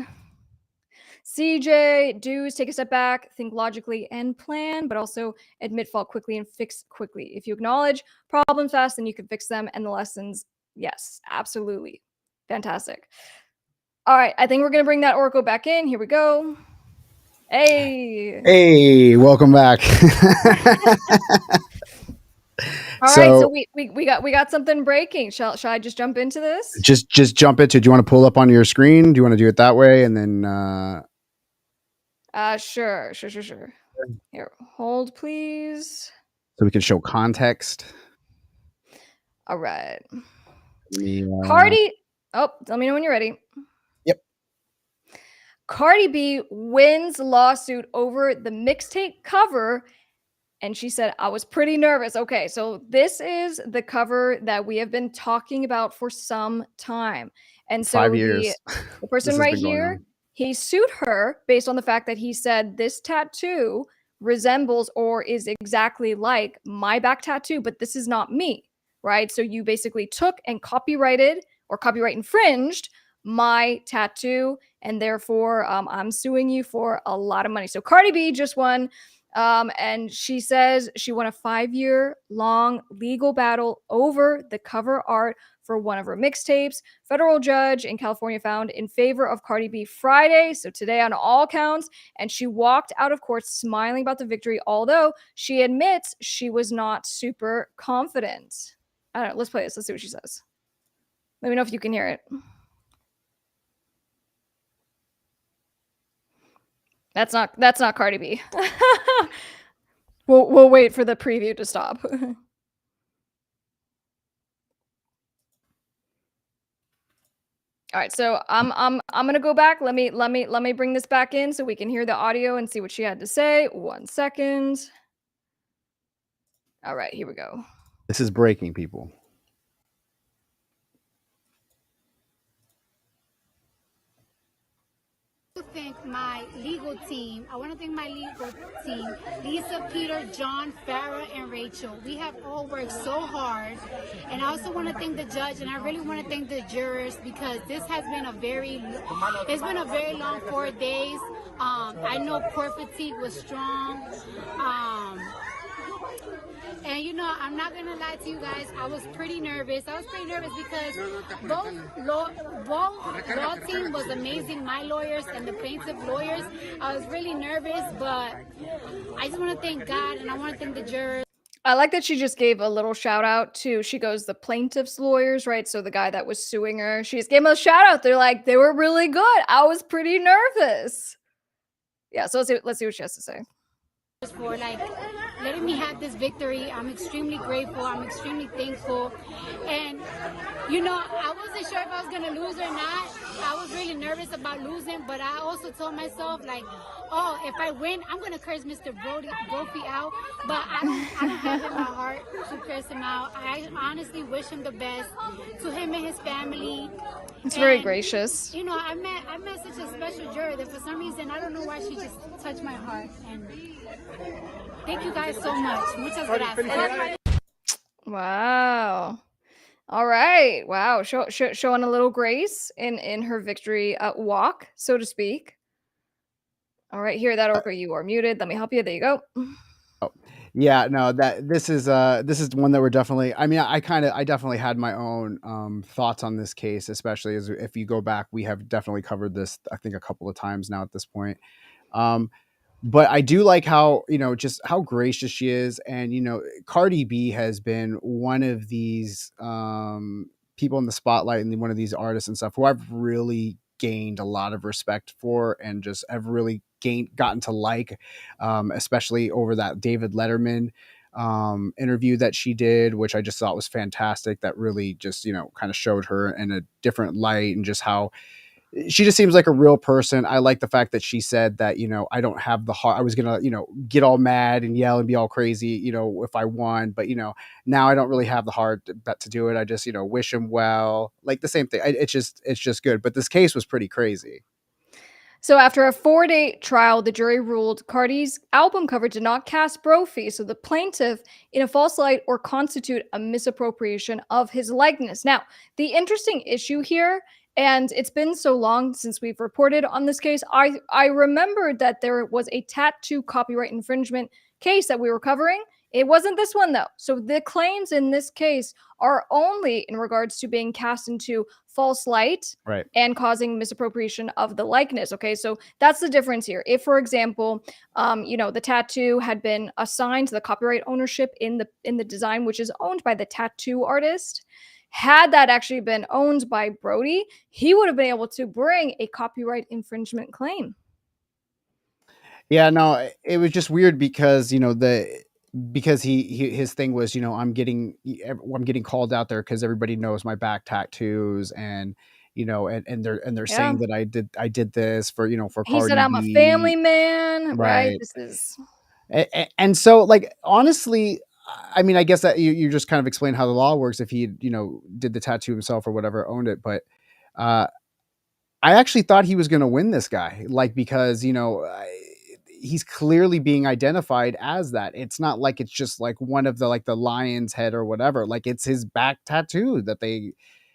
CJ, dudes, take a step back, think logically and plan, but also admit fault quickly and fix quickly. If you acknowledge problems fast, then you can fix them. And the lessons, yes, absolutely. Fantastic. All right, I think we're going to bring that Orko back in. Here we go. Hey, welcome back. All right, so we got something breaking. Shall I just jump into this? Just jump into it. Do you want to pull up on your screen? Do you want to do it that way? And then sure. Here, hold please. So we can show context. All right. Cardi, let me know when you're ready. Yep. Cardi B wins lawsuit over the mixtape cover. And she said, I was pretty nervous. Okay, so this is the cover that we have been talking about for some time. And so 5 years. The person right here, he sued her based on the fact that he said this tattoo resembles or is exactly like my back tattoo, but this is not me, right? So you basically took and copyrighted or copyright infringed my tattoo, and therefore I'm suing you for a lot of money. So Cardi B just won. And she says she won a 5-year-long legal battle over the cover art for one of her mixtapes. Federal judge in California found in favor of Cardi B Friday, so today on all counts, and she walked out of court smiling about the victory, although she admits she was not super confident. I don't know. Let's play this. Let's see what she says. Let me know if you can hear it. That's not Cardi B. We'll wait for the preview to stop. All right, so I'm gonna go back. Let me bring this back in so we can hear the audio and see what she had to say. 1 second. All right, here we go. This is breaking, people. To thank my legal team. I want to thank my legal team, Lisa, Peter, John, Farah, and Rachel. We have all worked so hard. And I also want to thank the judge, and I really want to thank the jurors, because this has been it's been a very long 4 days. I know court fatigue was strong. And you know, I'm not gonna lie to you guys, I was pretty nervous. Because both law team was amazing. My lawyers and the plaintiff lawyers. I was really nervous, but I just want to thank God, and I want to thank the jurors. I like that she just gave a little shout out to, she goes, the plaintiff's lawyers, right? So the guy that was suing her, she just gave him a shout out. They're like, they were really good. I was pretty nervous. Yeah, so let's see what she has to say. For like letting me have this victory. I'm extremely grateful. I'm extremely thankful. And you know, I wasn't sure if I was gonna lose or not. I was really nervous about losing, but I also told myself, like, oh, if I win, I'm gonna curse Mr. Brophy out. But I don't have it in my heart to curse him out. I honestly wish him the best, to him and his family. It's very gracious. You know, I met such a special juror that for some reason, I don't know why, she just touched my heart. And thank you guys so much. Muchas gracias. Wow. All right. Wow. Showing a little grace in her victory walk, so to speak. All right. Here, that Orko, you are muted. Let me help you. There you go. Oh, yeah, no, this is one that we're definitely, I mean, I definitely had my own thoughts on this case, especially as if you go back, we have definitely covered this, I think, a couple of times now at this point. But I do like how, you know, just how gracious she is. And, you know, Cardi B has been one of these people in the spotlight, and one of these artists and stuff who I've really gained a lot of respect for, and just have really gotten to like, especially over that David Letterman interview that she did, which I just thought was fantastic. That really just, you know, kind of showed her in a different light, and just how she just seems like a real person. I like the fact that she said that, you know, I don't have the heart. I was going to, you know, get all mad and yell and be all crazy, you know, if I won, but, you know, now I don't really have the heart to do it. I just, you know, wish him well, like the same thing. It's just good. But this case was pretty crazy. So after a 4-day trial, the jury ruled Cardi's album cover did not cast Brophy, so the plaintiff, in a false light or constitute a misappropriation of his likeness. Now, the interesting issue here, and it's been so long since we've reported on this case, I remembered that there was a tattoo copyright infringement case that we were covering. It wasn't this one, though. So the claims in this case are only in regards to being cast into false light, right, and causing misappropriation of the likeness. Okay, so that's the difference here. If, for example, you know, the tattoo had been assigned to the copyright ownership in the design, which is owned by the tattoo artist, had that actually been owned by Brody, he would have been able to bring a copyright infringement claim. Yeah, no, it was just weird because, you know, because his thing was, you know, I'm getting called out there because everybody knows my back tattoos, and, you know, and they're saying that I did this for, you know, for Cardi B. He said I'm a family man, right? This is, and so, like, honestly, I mean, I guess that you just kind of explain how the law works if he, you know, did the tattoo himself or whatever, owned it, but I actually thought he was going to win this guy, like, because, you know, he's clearly being identified as that. It's not like it's just like one of the, like, the lion's head or whatever. Like, it's his back tattoo that they,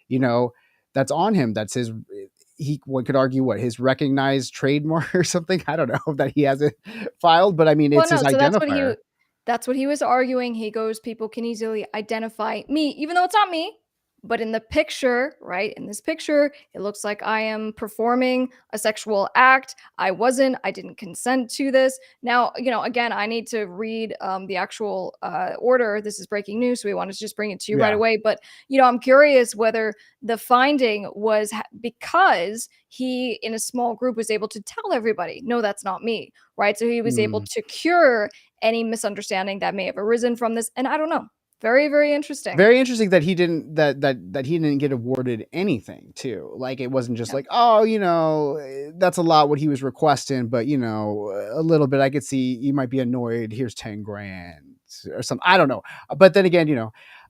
you know, that's on him. That's his, one could argue, what, his recognized trademark or something. I don't know that he has it filed, but I mean, it's his identifier. That's what he was arguing. He goes, people can easily identify me, even though it's not me. But in the picture, right, in this picture, it looks like I am performing a sexual act. I didn't consent to this. Now, you know, again, I need to read the actual order. This is breaking news, so we wanted to just bring it to you right away. But, you know, I'm curious whether the finding was because he, in a small group, was able to tell everybody, no, that's not me, right? So he was able to cure any misunderstanding that may have arisen from this. And I don't know. Very, very interesting. Very interesting that he didn't get awarded anything too. Like it wasn't just like, oh, that's a lot what he was requesting, but a little bit. I could see you might be annoyed. Here's 10 grand or something. I don't know. But then again,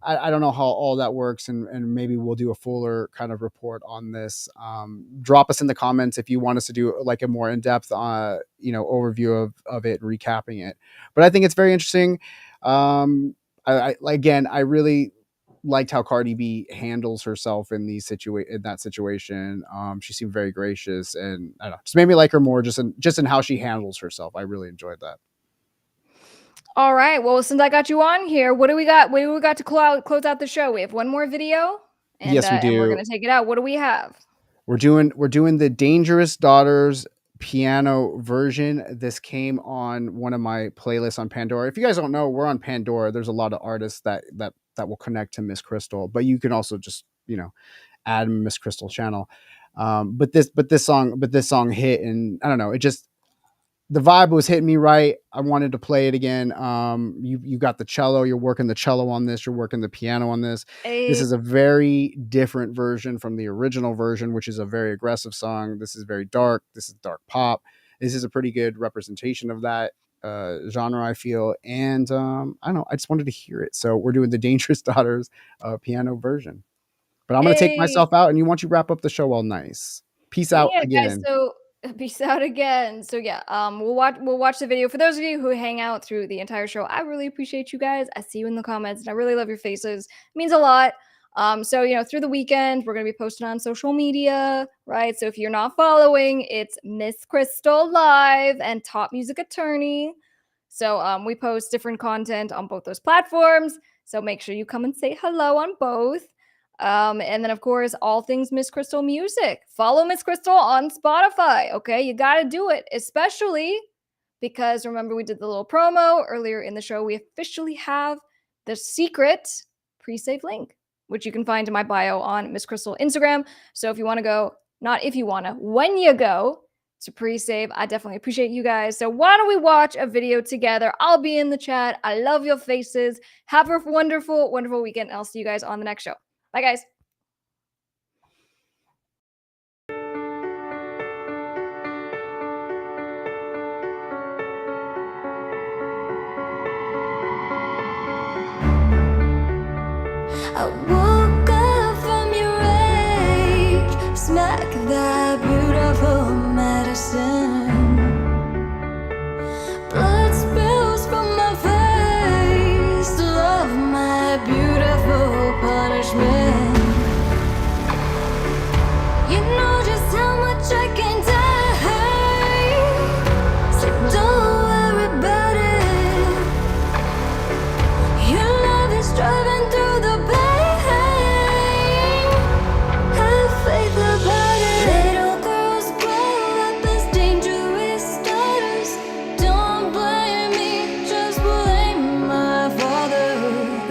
I don't know how all that works, and maybe we'll do a fuller kind of report on this. Drop us in the comments if you want us to do like a more in-depth overview of it, recapping it. But I think it's very interesting. I really liked how Cardi B handles herself in that situation. She seemed very gracious, and I don't know, just made me like her more just in how she handles herself. I really enjoyed that. All right. Well, since I got you on here, what do we got? What do we got to close out the show? We have one more video. And, yes, we do. And we're gonna take it out. What do we have? We're doing the Dangerous Daughters piano version. This came on one of my playlists on Pandora. If you guys don't know, we're on Pandora. There's a lot of artists that will connect to Miss Crystal, but you can also just add Miss Crystal channel. But this song hit, and I don't know, it just, the vibe was hitting me right. I wanted to play it again. You got the cello. You're working the cello on this. You're working the piano on this. This is a very different version from the original version, which is a very aggressive song. This is very dark. This is dark pop. This is a pretty good representation of that genre, I feel. And I don't know. I just wanted to hear it. So we're doing the Dangerous Daughters piano version. But I'm going to take myself out, and you want you wrap up the show all nice. Peace out again. Guys, so peace out again. So yeah, we'll watch the video. For those of you who hang out through the entire show, I really appreciate you guys. I see you in the comments, and I really love your faces. It means a lot. So through the weekend, we're gonna be posting on social media, right? So if you're not following, it's Miss Crystal Live and Top Music Attorney. So we post different content on both those platforms. So make sure you come and say hello on both. And then, of course, all things Miss Crystal music. Follow Miss Crystal on Spotify, okay? You got to do it, especially because, remember, we did the little promo earlier in the show. We officially have the secret pre-save link, which you can find in my bio on Miss Crystal Instagram. So if you want to go, not if you want to, when you go to pre-save, I definitely appreciate you guys. So why don't we watch a video together? I'll be in the chat. I love your faces. Have a wonderful, wonderful weekend. I'll see you guys on the next show. Bye, guys. I woke up from your rage, smack that beautiful medicine. Blood spills from my face, love my beautiful punishment. You know just how much I can take, so don't worry about it. Your love is driving through the pain. Have faith about it. Little girls grow up as dangerous daughters. Don't blame me, just blame my father.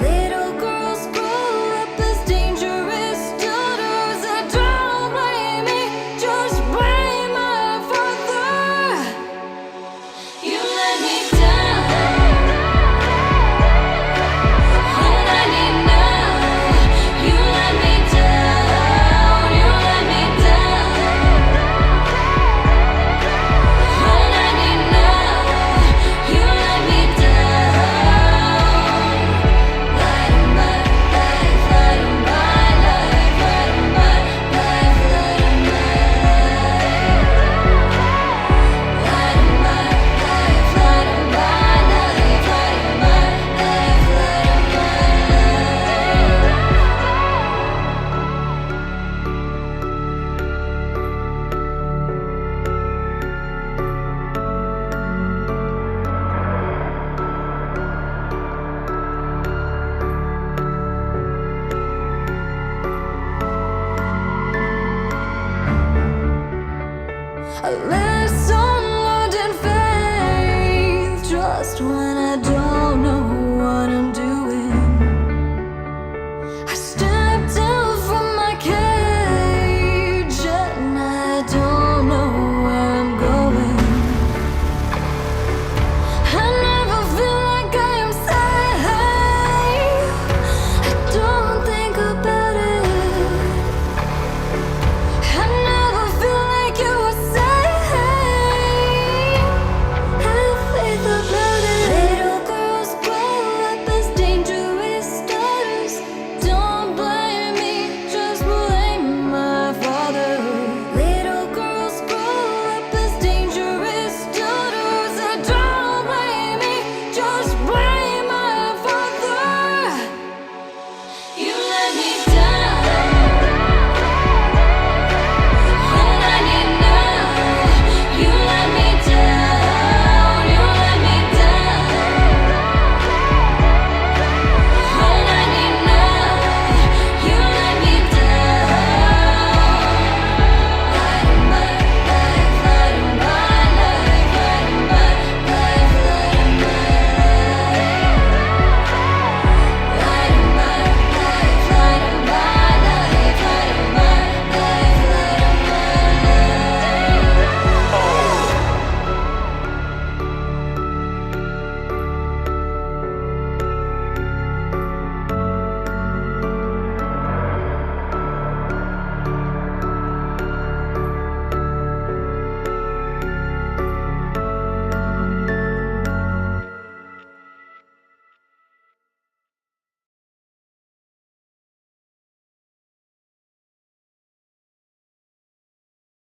Little girls grow up as dangerous daughters. Don't blame me, just blame my father. You let me down, all I need now. You let me down, you let me down. All I need now, you let me down. Light of my life, light of my life, light of my life, light of my life. Light of my life, light of my life, light of my life, light of my life. A little